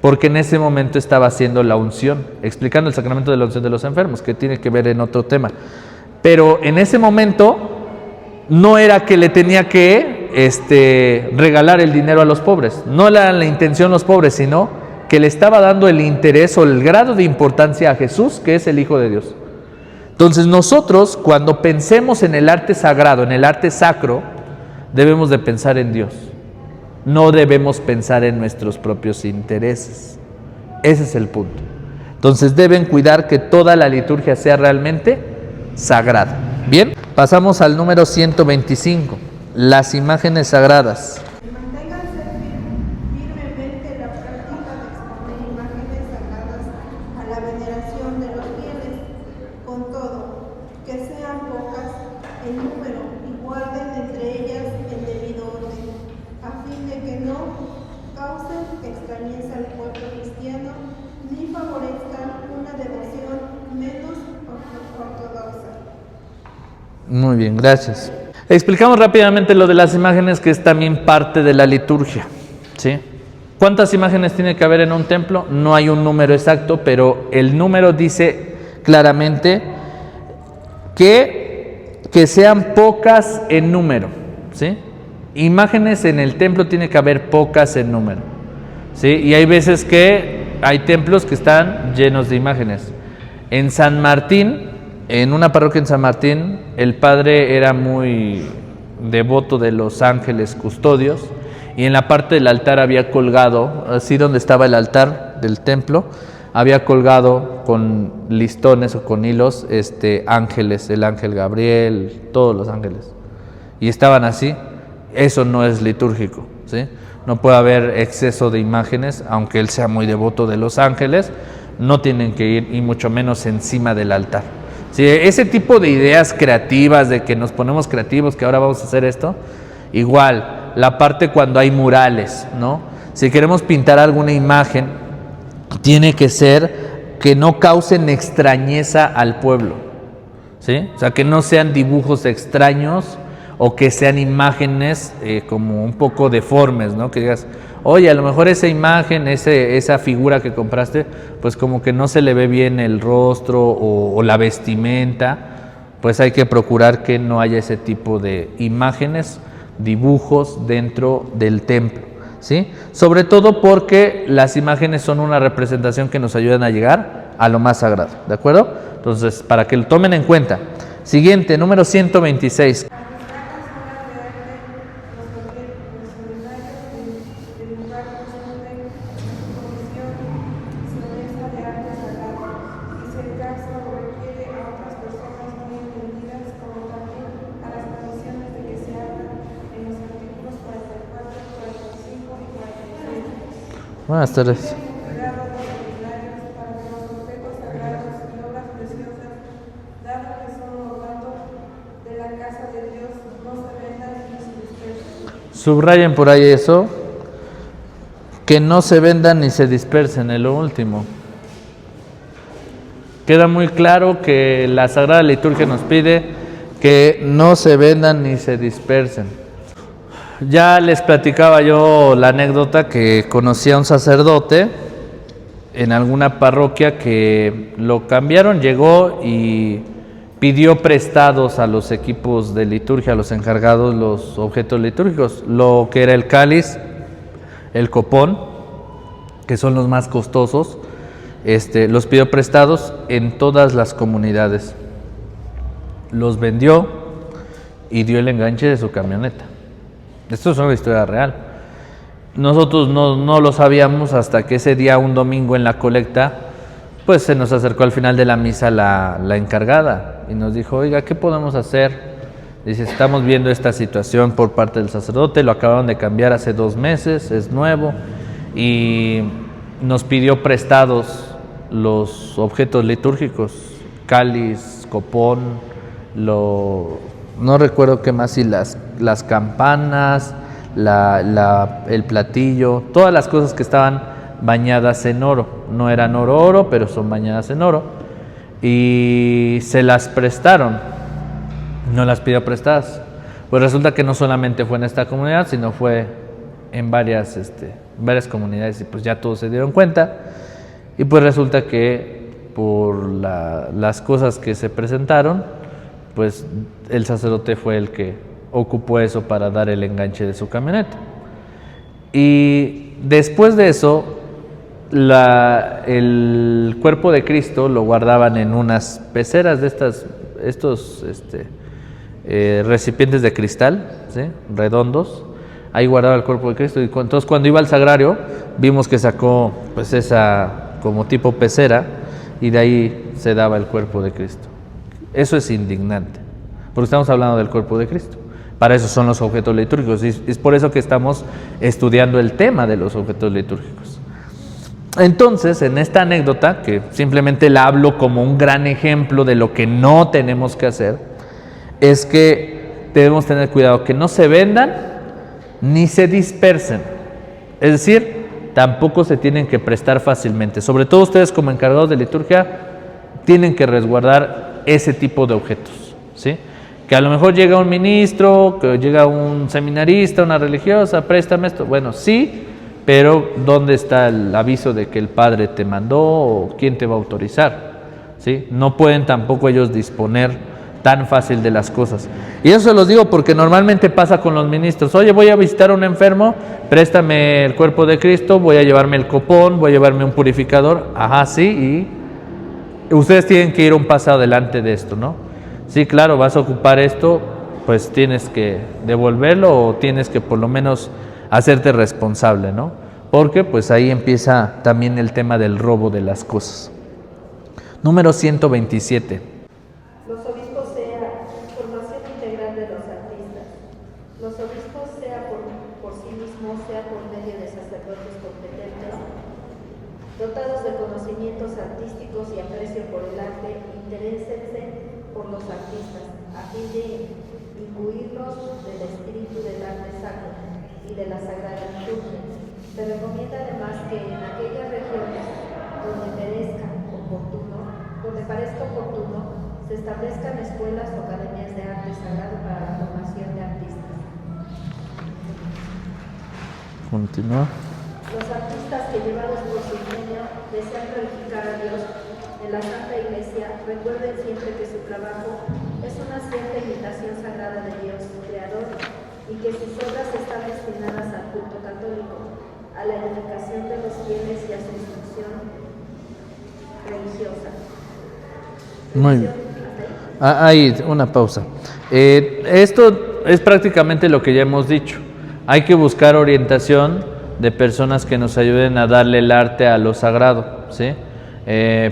Porque en ese momento estaba haciendo la unción, explicando el sacramento de la unción de los enfermos, que tiene que ver en otro tema. Pero en ese momento no era que le tenía que regalar el dinero a los pobres. No era la intención los pobres, sino que le estaba dando el interés o el grado de importancia a Jesús, que es el Hijo de Dios. Entonces nosotros, cuando pensemos en el arte sagrado, en el arte sacro, debemos de pensar en Dios. No debemos pensar en nuestros propios intereses. Ese es el punto. Entonces deben cuidar que toda la liturgia sea realmente sagrada. Bien, pasamos al número 125, las imágenes sagradas. Manténganse firmemente la práctica de exponer imágenes sagradas a la veneración de los fieles, con todo, que sean pocas en número y guarden entre ellas el debido orden, a fin de que no causen extrañeza al pueblo cristiano ni favorezcan una devoción menos ortodoxa. Muy bien, gracias. Explicamos rápidamente lo de las imágenes, que es también parte de la liturgia, ¿sí? ¿Cuántas imágenes tiene que haber en un templo? No hay un número exacto, pero el número dice claramente que sean pocas en número, ¿sí? Imágenes en el templo tiene que haber pocas en número. ¿sí? Y hay veces que hay templos que están llenos de imágenes. En San Martín, en una parroquia en San Martín, el padre era muy devoto de los ángeles custodios, y en la parte del altar había colgado, así donde estaba el altar del templo, había colgado con listones o con hilos ángeles, el ángel Gabriel, todos los ángeles, y estaban así. Eso no es litúrgico, ¿sí? No puede haber exceso de imágenes, aunque él sea muy devoto de los ángeles, no tienen que ir, y mucho menos encima del altar. Sí, ese tipo de ideas creativas, de que nos ponemos creativos, que ahora vamos a hacer esto, igual, la parte cuando hay murales, ¿no? Si queremos pintar alguna imagen, tiene que ser que no causen extrañeza al pueblo, ¿sí? O sea, que no sean dibujos extraños o que sean imágenes como un poco deformes, ¿no? Que digas, oye, a lo mejor esa imagen, esa figura que compraste, pues como que no se le ve bien el rostro o la vestimenta, pues hay que procurar que no haya ese tipo de imágenes, dibujos dentro del templo, ¿sí? Sobre todo porque las imágenes son una representación que nos ayudan a llegar a lo más sagrado, ¿de acuerdo? Entonces, para que lo tomen en cuenta. Siguiente, número 126. Buenas tardes. Subrayen por ahí eso, que no se vendan ni se dispersen, en lo último. Queda muy claro que la Sagrada Liturgia nos pide que no se vendan ni se dispersen. Ya les platicaba yo la anécdota que conocí a un sacerdote en alguna parroquia que lo cambiaron, llegó y pidió prestados a los equipos de liturgia, a los encargados, los objetos litúrgicos, lo que era el cáliz, el copón, que son los más costosos, los pidió prestados en todas las comunidades. Los vendió y dio el enganche de su camioneta. Esto es una historia real. Nosotros no lo sabíamos hasta que ese día, un domingo en la colecta, pues se nos acercó al final de la misa la encargada y nos dijo, oiga, ¿qué podemos hacer? Dice, estamos viendo esta situación por parte del sacerdote, lo acabaron de cambiar hace 2 meses, es nuevo, y nos pidió prestados los objetos litúrgicos, cáliz, copón, no recuerdo qué más, y las campanas, el platillo, todas las cosas que estaban bañadas en oro. No eran oro, pero son bañadas en oro. Y se las prestaron, no las pidió prestadas. Pues resulta que no solamente fue en esta comunidad, sino fue en varias comunidades, y pues ya todos se dieron cuenta. Y pues resulta que por las cosas que se presentaron, pues el sacerdote fue el que ocupó eso para dar el enganche de su camioneta. Y después de eso, el cuerpo de Cristo lo guardaban en unas peceras de estos recipientes de cristal, ¿sí? Redondos. Ahí guardaba el cuerpo de Cristo. Y entonces, cuando iba al sagrario, vimos que sacó pues esa como tipo pecera, y de ahí se daba el cuerpo de Cristo. Eso es indignante, porque estamos hablando del cuerpo de Cristo. Para eso son los objetos litúrgicos, y es por eso que estamos estudiando el tema de los objetos litúrgicos. Entonces, en esta anécdota, que simplemente la hablo como un gran ejemplo de lo que no tenemos que hacer, es que debemos tener cuidado que no se vendan ni se dispersen. Es decir, tampoco se tienen que prestar fácilmente. Sobre todo ustedes, como encargados de liturgia, tienen que resguardar ese tipo de objetos, ¿sí? Que a lo mejor llega un ministro, que llega un seminarista, una religiosa, préstame esto. Bueno, sí, pero ¿dónde está el aviso de que el padre te mandó o quién te va a autorizar? ¿Sí? No pueden tampoco ellos disponer tan fácil de las cosas. Y eso se los digo porque normalmente pasa con los ministros. Oye, voy a visitar a un enfermo, préstame el cuerpo de Cristo, voy a llevarme el copón, voy a llevarme un purificador. Ajá, sí, y ustedes tienen que ir un paso adelante de esto, ¿no? Sí, claro, vas a ocupar esto, pues tienes que devolverlo o tienes que por lo menos hacerte responsable, ¿no? Porque pues ahí empieza también el tema del robo de las cosas. Número 127. Los obispos sea formación integral de los artistas. Los obispos sea por sí mismos, sea por medio de sacerdotes competentes, dotados de conocimientos artísticos y aprecio por el arte, interésense por los artistas, a fin de imbuirlos del espíritu del arte sacro y de la sagrada liturgia. Se recomienda además que en aquellas regiones donde parezca oportuno, se establezcan escuelas o academias de arte sagrado para la formación de artistas. Continúa. Los artistas que, llevados por su ingenio, desean glorificar a Dios en la Santa Iglesia, recuerden siempre que su trabajo es una cierta imitación sagrada de Dios, Creador, y que sus obras están destinadas al culto católico, a la edificación de los fieles y a su instrucción religiosa. Muy bien. Ahí, una pausa. Esto es prácticamente lo que ya hemos dicho. Hay que buscar orientación de personas que nos ayuden a darle el arte a lo sagrado, ¿sí?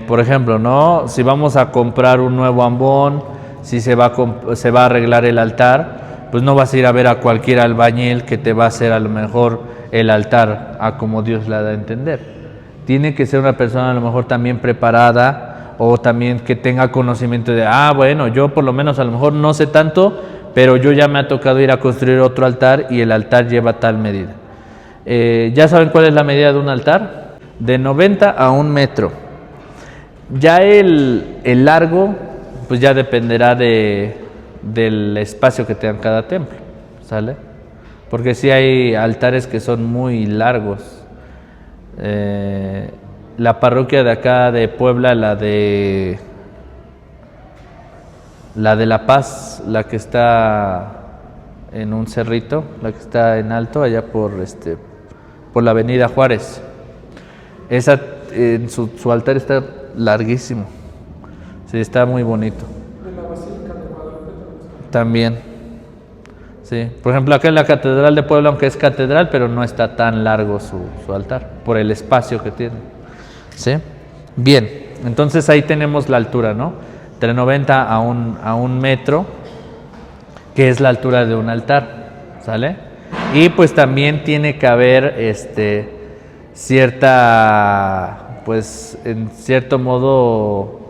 Por ejemplo, ¿no? Si vamos a comprar un nuevo ambón, si se va a arreglar el altar, pues no vas a ir a ver a cualquier albañil que te va a hacer a lo mejor el altar a como Dios le da a entender. Tiene que ser una persona a lo mejor también preparada, o también que tenga conocimiento de, bueno, yo por lo menos a lo mejor no sé tanto, pero yo ya me ha tocado ir a construir otro altar y el altar lleva tal medida. ¿Ya saben cuál es la medida de un altar? De 90 a 1 metro. Ya el largo, pues ya dependerá del espacio que tenga cada templo, ¿sale? Porque sí hay altares que son muy largos. La parroquia de acá de Puebla, la de La Paz, la que está en un cerrito, la que está en alto, allá por la avenida Juárez. Esa, su altar está larguísimo, sí, está muy bonito. De la Basílica de Guadalupe también. Sí, por ejemplo acá en la Catedral de Puebla, aunque es catedral, pero no está tan largo su altar, por el espacio que tiene. ¿Sí? Bien, entonces ahí tenemos la altura, ¿no? Entre 90 a 1 metro, que es la altura de un altar, ¿sale? Y pues también tiene que haber cierta, pues en cierto modo,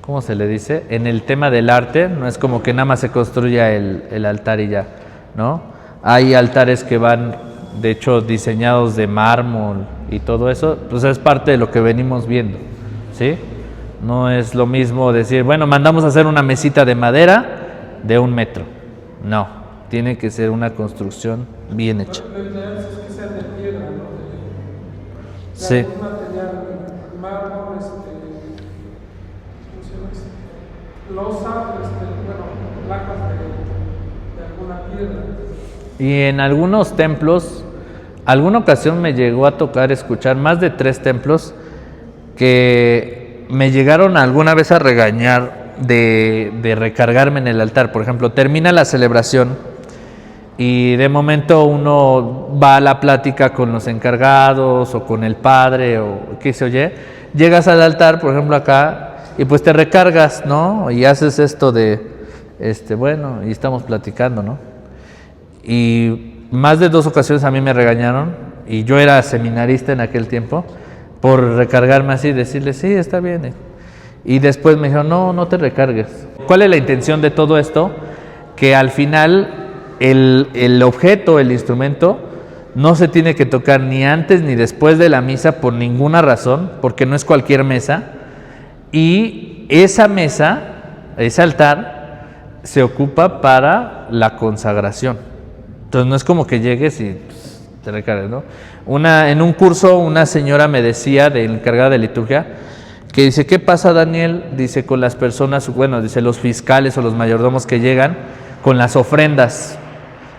¿cómo se le dice? En el tema del arte, no es como que nada más se construya el altar y ya, ¿no? Hay altares que van, de hecho, diseñados de mármol y todo eso, pues es parte de lo que venimos viendo, ¿sí? No es lo mismo decir, bueno, mandamos a hacer una mesita de madera de 1 metro. No, tiene que ser una construcción bien hecha. Lo ideal es que sea de piedra, ¿no? Sí. De algún material, mármol, ¿cómo se llama? Losa, placas de alguna piedra. Y en algunos templos, alguna ocasión me llegó a tocar escuchar más de 3 templos que me llegaron alguna vez a regañar de recargarme en el altar. Por ejemplo, termina la celebración y de momento uno va a la plática con los encargados o con el padre o qué se oye, llegas al altar, por ejemplo acá, y pues te recargas, ¿no? Y haces esto de, bueno, y estamos platicando, ¿no? Y más de 2 ocasiones a mí me regañaron, y yo era seminarista en aquel tiempo, por recargarme así, decirle, sí, está bien. Y después me dijeron, no te recargues. ¿Cuál es la intención de todo esto? Que al final el objeto, el instrumento, no se tiene que tocar ni antes ni después de la misa por ninguna razón, porque no es cualquier mesa. Y esa mesa, ese altar, se ocupa para la consagración. Entonces no es como que llegues y te recargues, ¿no? En un curso una señora me decía, de encargada de liturgia, que dice, ¿qué pasa, Daniel? Dice, con las personas, bueno, dice, los fiscales o los mayordomos que llegan con las ofrendas.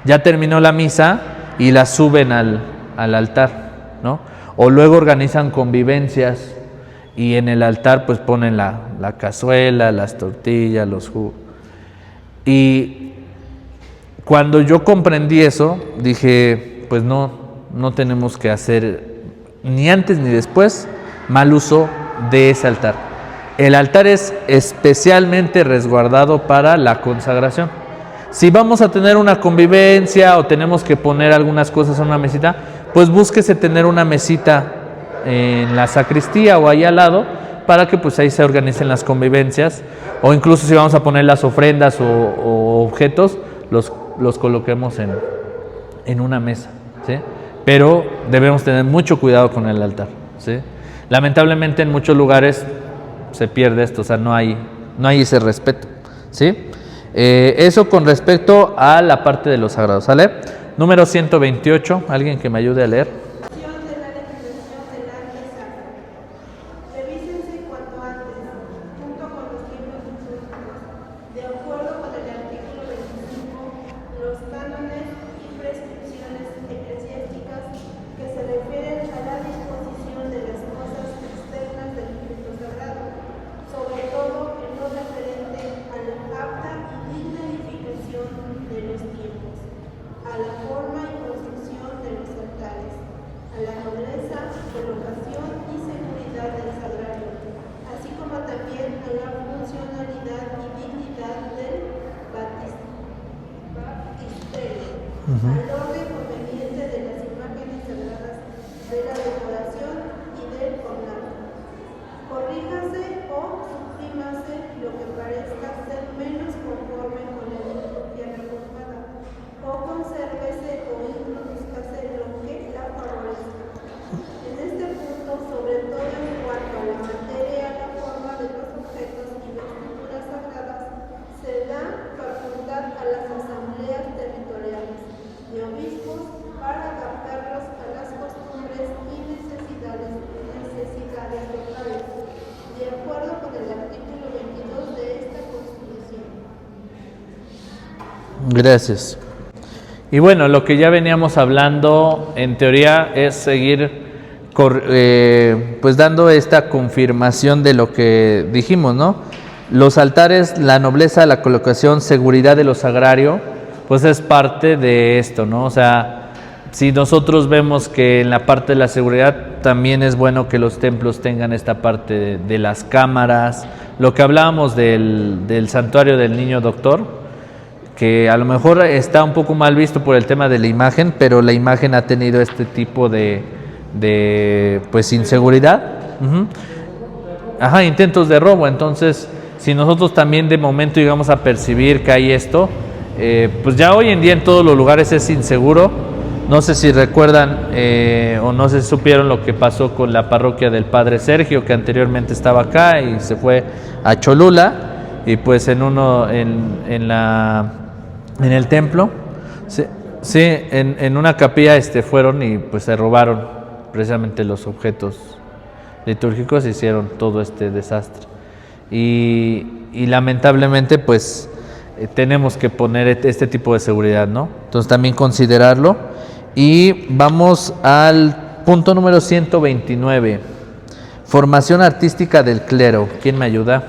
Ya terminó la misa y las suben al altar, ¿no? O luego organizan convivencias y en el altar pues ponen la cazuela, las tortillas, los jugos. Y cuando yo comprendí eso, dije, pues no tenemos que hacer ni antes ni después mal uso de ese altar. El altar es especialmente resguardado para la consagración. Si vamos a tener una convivencia o tenemos que poner algunas cosas en una mesita, pues búsquese tener una mesita en la sacristía o ahí al lado para que pues ahí se organicen las convivencias, o incluso si vamos a poner las ofrendas o objetos, los coloquemos en una mesa, ¿sí? Pero debemos tener mucho cuidado con el altar, ¿sí? Lamentablemente en muchos lugares se pierde esto, o sea, no hay ese respeto, ¿sí? Eso con respecto a la parte de los sagrados, ¿sale? Número 128, alguien que me ayude a leer. Revísense cuanto antes, junto con los libros litúrgicos, de acuerdo con el artículo 25, los cánones y prescripciones eclesiásticas que se refieren a la disposición de las cosas externas del culto sagrado, sobre todo en lo referente a la apta y digna edificación de los tiempos, a la forma y construcción de los altares, a la nobleza, colocación y seguridad del sagrario, así como también a la funcionalidad y dignidad del baptisterio, al orden conveniente de las imágenes sagradas, de la decoración y del ornato. Corríjase o suprímase lo que parezca ser menos conforme con la liturgia reformada, o consérvese o introduzcase lo que la favorezca. En este punto, sobre todo en cuanto a la materia y la forma de los objetos y vestiduras sagradas, se da facultad a las asambleas territoriales de obispos para adaptarlos a las costumbres y necesidades locales, de acuerdo con el artículo 22 de esta Constitución. Gracias. Y bueno, lo que ya veníamos hablando en teoría es seguir pues dando esta confirmación de lo que dijimos, ¿no? Los altares, la nobleza, la colocación, seguridad de lo sagrario, pues es parte de esto, ¿no? O sea, si nosotros vemos que en la parte de la seguridad también es bueno que los templos tengan esta parte de las cámaras, lo que hablábamos del santuario del Niño Doctor, que a lo mejor está un poco mal visto por el tema de la imagen, pero la imagen ha tenido este tipo de pues inseguridad, intentos de robo. Entonces, si nosotros también de momento llegamos a percibir que hay esto, pues ya hoy en día en todos los lugares es inseguro. No sé si recuerdan o no sé si supieron lo que pasó con la parroquia del Padre Sergio, que anteriormente estaba acá y se fue a Cholula, y pues en el templo, en una capilla fueron y pues se robaron precisamente los objetos litúrgicos, hicieron todo este desastre. Y lamentablemente pues tenemos que poner este tipo de seguridad, ¿no? Entonces también considerarlo. Y vamos al punto número 129, formación artística del clero. ¿Quién me ayuda?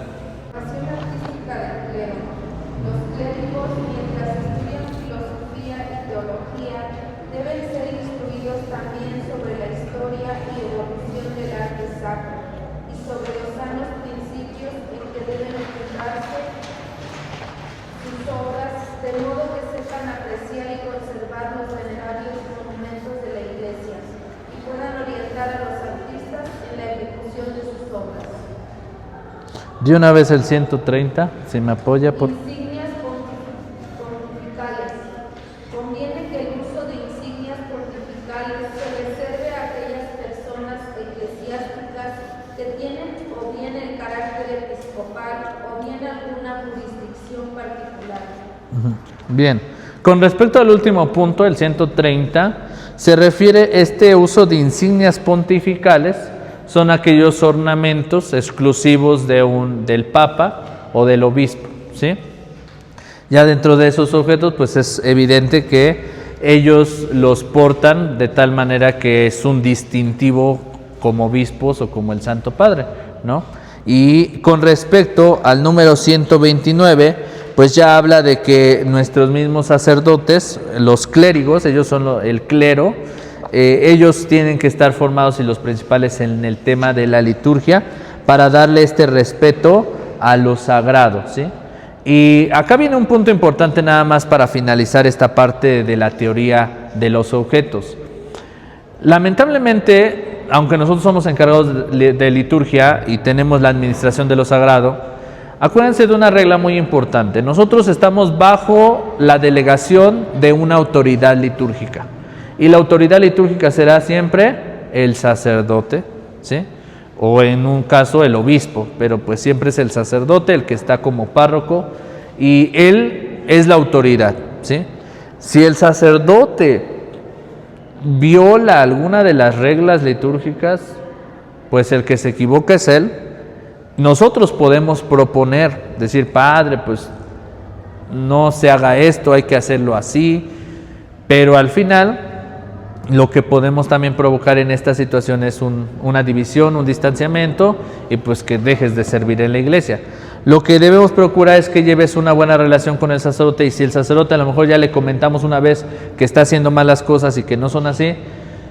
Formación artística del clero. Los clérigos, mientras estudian filosofía y teología, deben ser instruidos también sobre la historia y evolución del arte sacro y sobre los sanos principios en que deben enfocarse sus obras, de modo que sepan apreciar y conservar los venerables monumentos de la Iglesia y puedan orientar a los artistas en la ejecución de sus obras. De una vez el 130, si me apoya por... Insignias pontificales. Conviene que el uso de insignias pontificales se reserve a aquellas personas eclesiásticas que tienen o bien el carácter episcopal o bien alguna jurisdicción particular. Bien, con respecto al último punto, el 130, se refiere este uso de insignias pontificales son aquellos ornamentos exclusivos del Papa o del obispo, ¿sí? Ya dentro de esos objetos, pues es evidente que ellos los portan de tal manera que es un distintivo como obispos o como el Santo Padre, ¿no? Y con respecto al número 129, pues ya habla de que nuestros mismos sacerdotes, los clérigos, ellos son el clero, ellos tienen que estar formados y los principales en el tema de la liturgia para darle este respeto a lo sagrado, ¿sí? Y acá viene un punto importante nada más para finalizar esta parte de la teoría de los objetos. Lamentablemente, aunque nosotros somos encargados de liturgia y tenemos la administración de lo sagrado, acuérdense de una regla muy importante. Nosotros estamos bajo la delegación de una autoridad litúrgica. Y la autoridad litúrgica será siempre el sacerdote, ¿sí? O en un caso el obispo, pero pues siempre es el sacerdote el que está como párroco y él es la autoridad, ¿sí? Si el sacerdote viola alguna de las reglas litúrgicas, pues el que se equivoca es él. Nosotros podemos proponer, decir, padre, pues no se haga esto, hay que hacerlo así, pero al final lo que podemos también provocar en esta situación es una división, un distanciamiento y pues que dejes de servir en la iglesia. Lo que debemos procurar es que lleves una buena relación con el sacerdote y si el sacerdote a lo mejor ya le comentamos una vez que está haciendo malas cosas y que no son así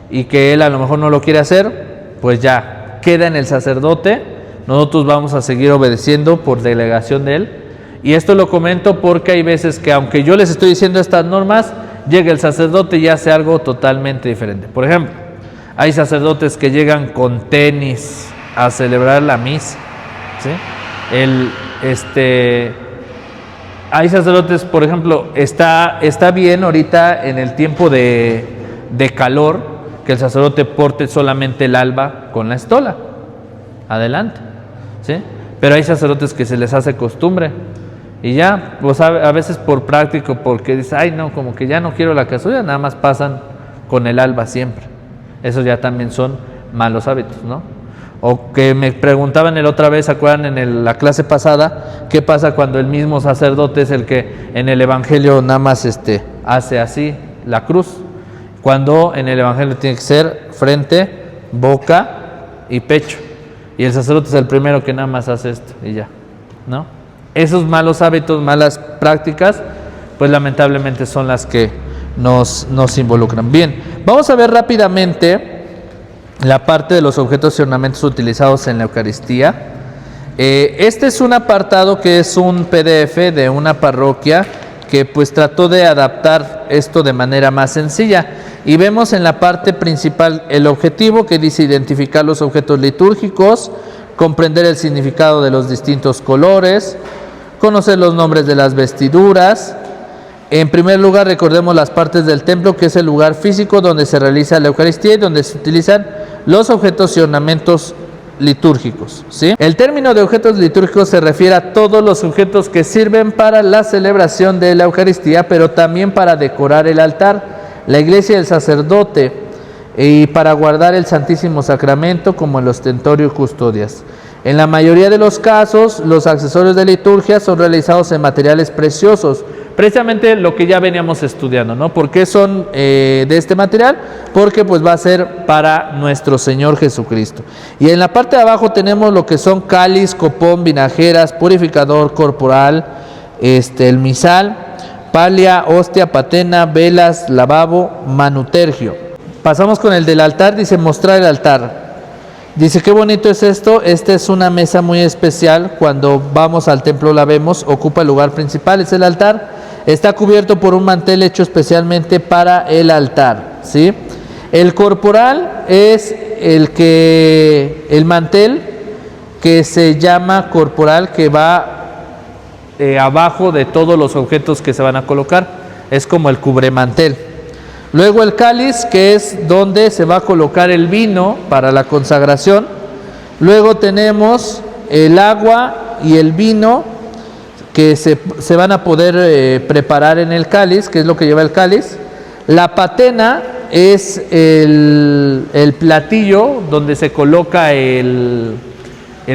y que él a lo mejor no lo quiere hacer, pues ya queda en el sacerdote, nosotros vamos a seguir obedeciendo por delegación de él. Y esto lo comento porque hay veces que aunque yo les estoy diciendo estas normas, llega el sacerdote y hace algo totalmente diferente. Por ejemplo, hay sacerdotes que llegan con tenis a celebrar la misa, ¿sí? Hay sacerdotes, por ejemplo, está bien ahorita en el tiempo de calor que el sacerdote porte solamente el alba con la estola. Adelante, ¿sí? Pero hay sacerdotes que se les hace costumbre. Y ya, pues a veces por práctico, porque dice, ay no, como que ya no quiero la casulla, nada más pasan con el alba siempre. Esos ya también son malos hábitos, ¿no? O que me preguntaban la otra vez, ¿se acuerdan en la clase pasada? ¿Qué pasa cuando el mismo sacerdote es el que en el evangelio nada más hace así la cruz? Cuando en el evangelio tiene que ser frente, boca y pecho. Y el sacerdote es el primero que nada más hace esto y ya, ¿no? Esos malos hábitos, malas prácticas, pues lamentablemente son las que nos involucran. Bien, vamos a ver rápidamente la parte de los objetos y ornamentos utilizados en la Eucaristía. Este es un apartado que es un PDF de una parroquia que pues trató de adaptar esto de manera más sencilla. Y vemos en la parte principal el objetivo que dice identificar los objetos litúrgicos, comprender el significado de los distintos colores, conocer los nombres de las vestiduras. En primer lugar, recordemos las partes del templo, que es el lugar físico donde se realiza la Eucaristía y donde se utilizan los objetos y ornamentos litúrgicos, ¿sí? El término de objetos litúrgicos se refiere a todos los objetos que sirven para la celebración de la Eucaristía, pero también para decorar el altar, la iglesia y el sacerdote, y para guardar el Santísimo Sacramento como el ostentorio y custodias. En la mayoría de los casos, los accesorios de liturgia son realizados en materiales preciosos, precisamente lo que ya veníamos estudiando, ¿no? ¿Por qué son de este material? Porque pues va a ser para nuestro Señor Jesucristo. Y en la parte de abajo tenemos lo que son cáliz, copón, vinajeras, purificador corporal, el misal, palia, hostia, patena, velas, lavabo, manutergio. Pasamos con el del altar, dice mostrar el altar. Dice, qué bonito es esto. Esta es una mesa muy especial. Cuando vamos al templo la vemos, ocupa el lugar principal, es el altar. Está cubierto por un mantel hecho especialmente para el altar, ¿sí? El corporal es el mantel que se llama corporal, que va abajo de todos los objetos que se van a colocar. Es como el cubremantel. Luego el cáliz, que es donde se va a colocar el vino para la consagración. Luego tenemos el agua y el vino que se van a poder preparar en el cáliz, que es lo que lleva el cáliz. La patena, es el platillo donde se coloca el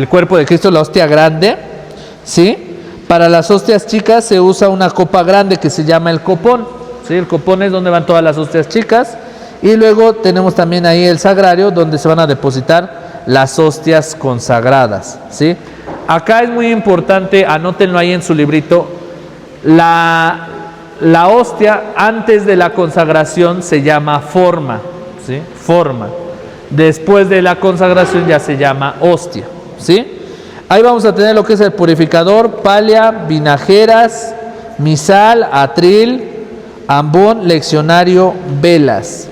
cuerpo de Cristo, la hostia grande, ¿sí? Para las hostias chicas se usa una copa grande que se llama el copón, ¿sí? El copón es donde van todas las hostias chicas. Y luego tenemos también ahí el sagrario, donde se van a depositar las hostias consagradas, ¿sí? Acá es muy importante, anótenlo ahí en su librito, la hostia antes de la consagración se llama forma, ¿sí? Forma. Después de la consagración ya se llama hostia, ¿sí? Ahí vamos a tener lo que es el purificador, palia, vinajeras, misal, atril, ambón, leccionario, velas,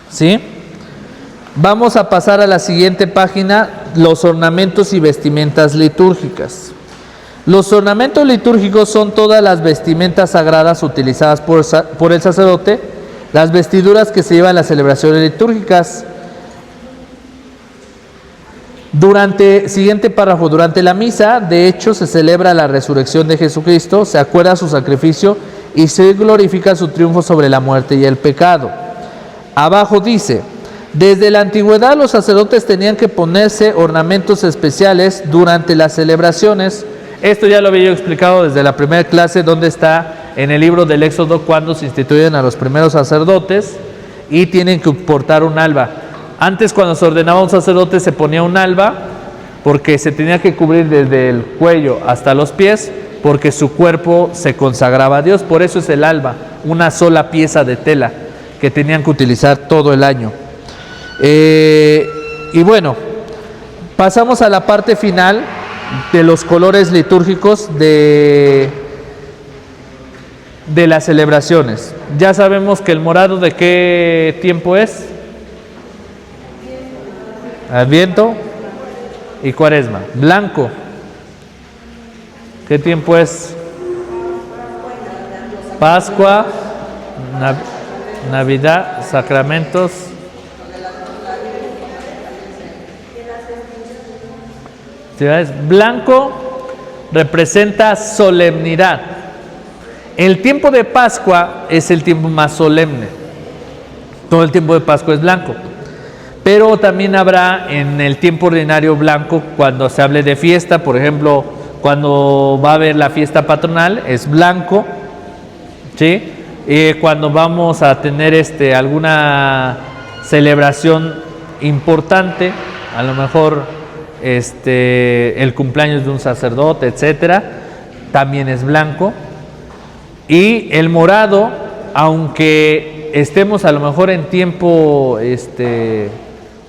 ¿sí? Vamos a pasar a la siguiente página, los ornamentos y vestimentas litúrgicas. Los ornamentos litúrgicos son todas las vestimentas sagradas utilizadas por el sacerdote, las vestiduras que se llevan en las celebraciones litúrgicas. Siguiente párrafo, durante la misa, de hecho, se celebra la resurrección de Jesucristo, se acuerda su sacrificio y se glorifica su triunfo sobre la muerte y el pecado. Abajo dice, desde la antigüedad los sacerdotes tenían que ponerse ornamentos especiales durante las celebraciones. Esto ya lo había yo explicado desde la primera clase, donde está en el libro del Éxodo, cuando se instituyen a los primeros sacerdotes y tienen que portar un alba. Antes, cuando se ordenaba un sacerdote, se ponía un alba porque se tenía que cubrir desde el cuello hasta los pies, porque su cuerpo se consagraba a Dios. Por eso es el alba, una sola pieza de tela que tenían que utilizar todo el año. Y bueno, pasamos a la parte final de los colores litúrgicos de las celebraciones. Ya sabemos que el morado, ¿de qué tiempo es? Adviento y Cuaresma. Blanco, ¿qué tiempo es? Pascua, Navidad, Sacramentos. Blanco representa solemnidad. El tiempo de Pascua es el tiempo más solemne. Todo el tiempo de Pascua es blanco. Pero también habrá en el tiempo ordinario blanco cuando se hable de fiesta. Por ejemplo, cuando va a haber la fiesta patronal es blanco, ¿sí? Cuando vamos a tener alguna celebración importante, a lo mejor el cumpleaños de un sacerdote, etcétera, también es blanco. Y el morado, aunque estemos a lo mejor en tiempo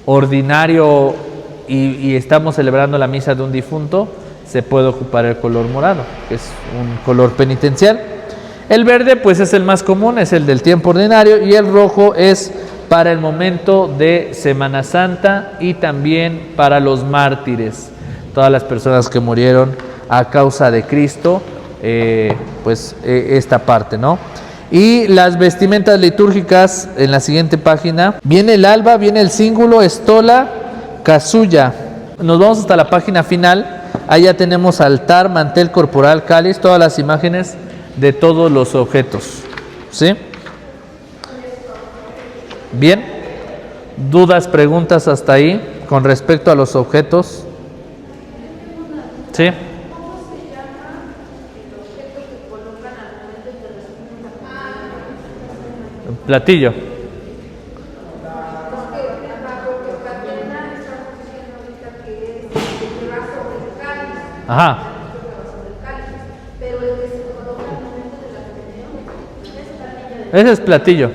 ordinario y estamos celebrando la misa de un difunto, se puede ocupar el color morado, que es un color penitencial. El verde pues es el más común, es el del tiempo ordinario, y el rojo es para el momento de Semana Santa y también para los mártires, todas las personas que murieron a causa de Cristo, esta parte, ¿no? Y las vestimentas litúrgicas en la siguiente página, viene el alba, viene el cíngulo, estola, casulla. Nos vamos hasta la página final, allá tenemos altar, mantel corporal, cáliz, todas las imágenes de todos los objetos, ¿sí? Bien, dudas, preguntas hasta ahí con respecto a los objetos, ¿sí? Platillo. Ajá. Ese es platillo.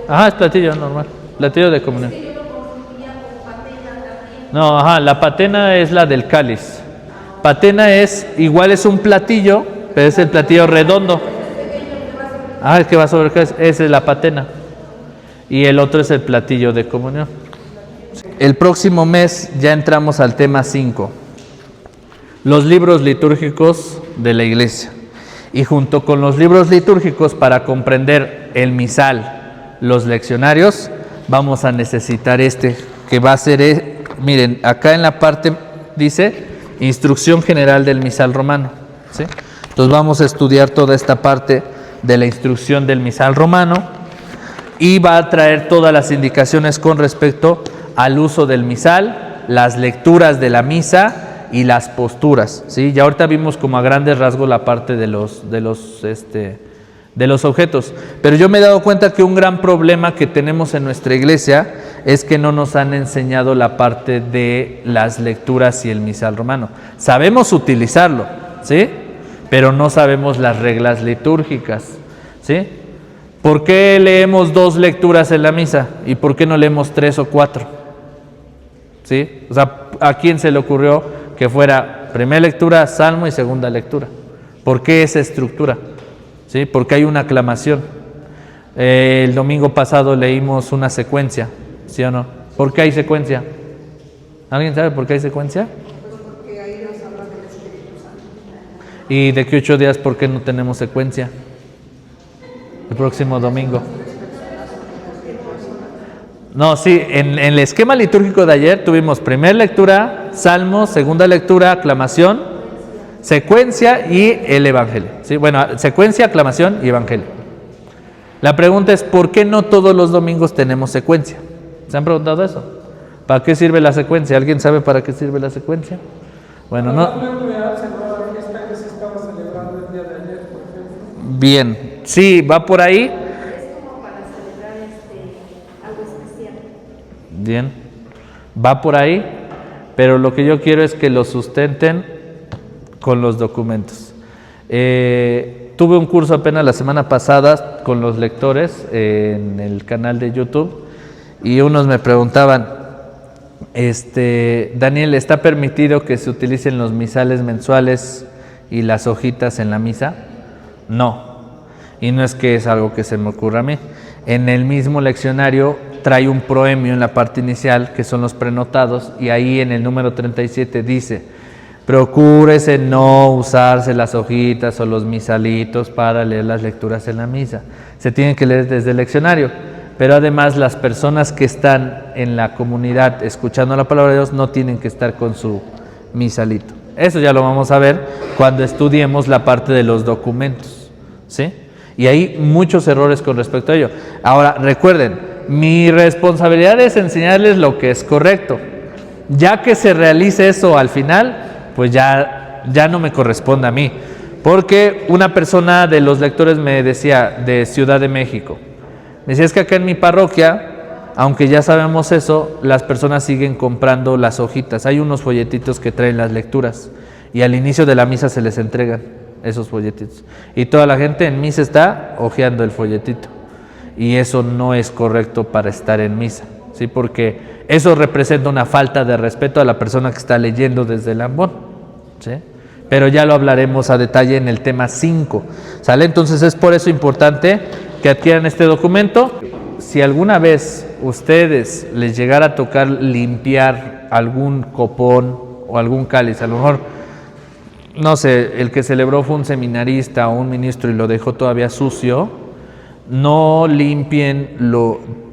Ajá, es platillo normal. Platillo de comunión. No, ajá, la patena es la del cáliz. Patena es un platillo, pero es el platillo redondo. Ah, es que va sobre el cáliz. Esa es la patena. Y el otro es el platillo de comunión. El próximo mes ya entramos al tema 5. Los libros litúrgicos de la iglesia. Y junto con los libros litúrgicos, para comprender el misal, los leccionarios, vamos a necesitar que va a ser, miren, acá en la parte dice Instrucción General del Misal Romano, ¿sí? Entonces vamos a estudiar toda esta parte de la instrucción del misal romano. y va a traer todas las indicaciones con respecto al uso del misal, las lecturas de la misa y las posturas, ¿sí? Ya ahorita vimos como a grandes rasgos la parte de los objetos, pero yo me he dado cuenta que un gran problema que tenemos en nuestra iglesia es que no nos han enseñado la parte de las lecturas y el misal romano. Sabemos utilizarlo, ¿sí? Pero no sabemos las reglas litúrgicas, ¿sí? ¿Por qué leemos 2 lecturas en la misa y por qué no leemos 3 o 4? ¿Sí? O sea, ¿a quién se le ocurrió que fuera primera lectura, salmo y segunda lectura? ¿Por qué esa estructura? ¿Sí? Porque hay una aclamación. El domingo pasado leímos una secuencia, ¿sí o no? ¿Por qué hay secuencia? ¿Alguien sabe por qué hay secuencia? Porque ahí nos habla del Espíritu Santo. ¿Y de qué 8 días por qué no tenemos secuencia? El próximo domingo. No, sí, en el esquema litúrgico de ayer tuvimos primera lectura, salmo, segunda lectura, aclamación, secuencia y el evangelio. ¿Sí? Bueno, secuencia, aclamación y evangelio. La pregunta es, ¿por qué no todos los domingos tenemos secuencia? ¿Se han preguntado eso? ¿Para qué sirve la secuencia? ¿Alguien sabe para qué sirve la secuencia? Bueno, no. Bien, sí, va por ahí. Es como para celebrar algo especial. Bien, va por ahí, pero lo que yo quiero es que lo sustenten con los documentos. Tuve un curso apenas la semana pasada con los lectores en el canal de YouTube y unos me preguntaban, Daniel, ¿está permitido que se utilicen los misales mensuales y las hojitas en la misa? No, y no es que es algo que se me ocurra a mí. En el mismo leccionario trae un proemio en la parte inicial, que son los prenotados, y ahí en el número 37 dice, procúrese no usarse las hojitas o los misalitos para leer las lecturas en la misa. Se tienen que leer desde el leccionario, pero además las personas que están en la comunidad escuchando la palabra de Dios no tienen que estar con su misalito. Eso ya lo vamos a ver cuando estudiemos la parte de los documentos, ¿sí? Y hay muchos errores con respecto a ello. Ahora, recuerden, mi responsabilidad es enseñarles lo que es correcto. Ya que se realice eso al final, pues ya no me corresponde a mí. Porque una persona de los lectores me decía, de Ciudad de México, me decía, es que acá en mi parroquia, aunque ya sabemos eso, las personas siguen comprando las hojitas. Hay unos folletitos que traen las lecturas y al inicio de la misa se les entregan esos folletitos. Y toda la gente en misa está hojeando el folletito. Y eso no es correcto para estar en misa, ¿sí? Porque eso representa una falta de respeto a la persona que está leyendo desde el ambón, ¿sí? Pero ya lo hablaremos a detalle en el tema 5, ¿sale? Entonces es por eso importante que adquieran este documento. Si alguna vez ustedes les llegara a tocar limpiar algún copón o algún cáliz, a lo mejor, no sé, el que celebró fue un seminarista o un ministro y lo dejó todavía sucio, no limpien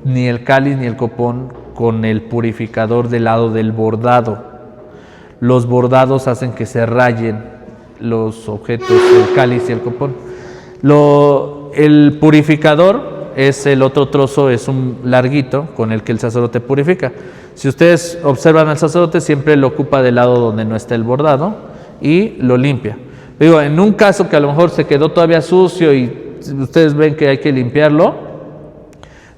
ni el cáliz ni el copón con el purificador del lado del bordado. Los bordados hacen que se rayen los objetos, el cáliz y el copón. El purificador es el otro trozo, es un larguito con el que el sacerdote purifica. Si ustedes observan al sacerdote, siempre lo ocupa del lado donde no está el bordado y lo limpia. Digo, en un caso que a lo mejor se quedó todavía sucio y ustedes ven que hay que limpiarlo,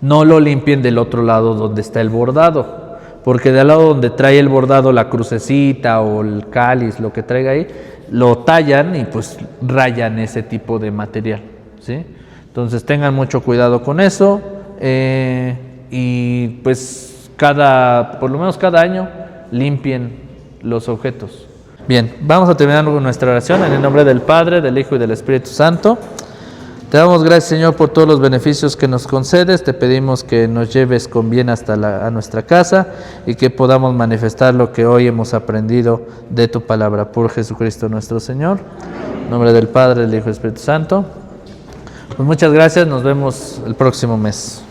no lo limpien del otro lado donde está el bordado, porque del lado donde trae el bordado la crucecita o el cáliz, lo que traiga ahí, lo tallan y pues rayan ese tipo de material, ¿sí? Entonces tengan mucho cuidado con eso y pues por lo menos cada año limpien los objetos. Bien, vamos a terminar con nuestra oración en el nombre del Padre, del Hijo y del Espíritu Santo. Te damos gracias, Señor, por todos los beneficios que nos concedes. Te pedimos que nos lleves con bien hasta a nuestra casa y que podamos manifestar lo que hoy hemos aprendido de tu palabra. Por Jesucristo nuestro Señor. En nombre del Padre, del Hijo y del Espíritu Santo. Pues muchas gracias. Nos vemos el próximo mes.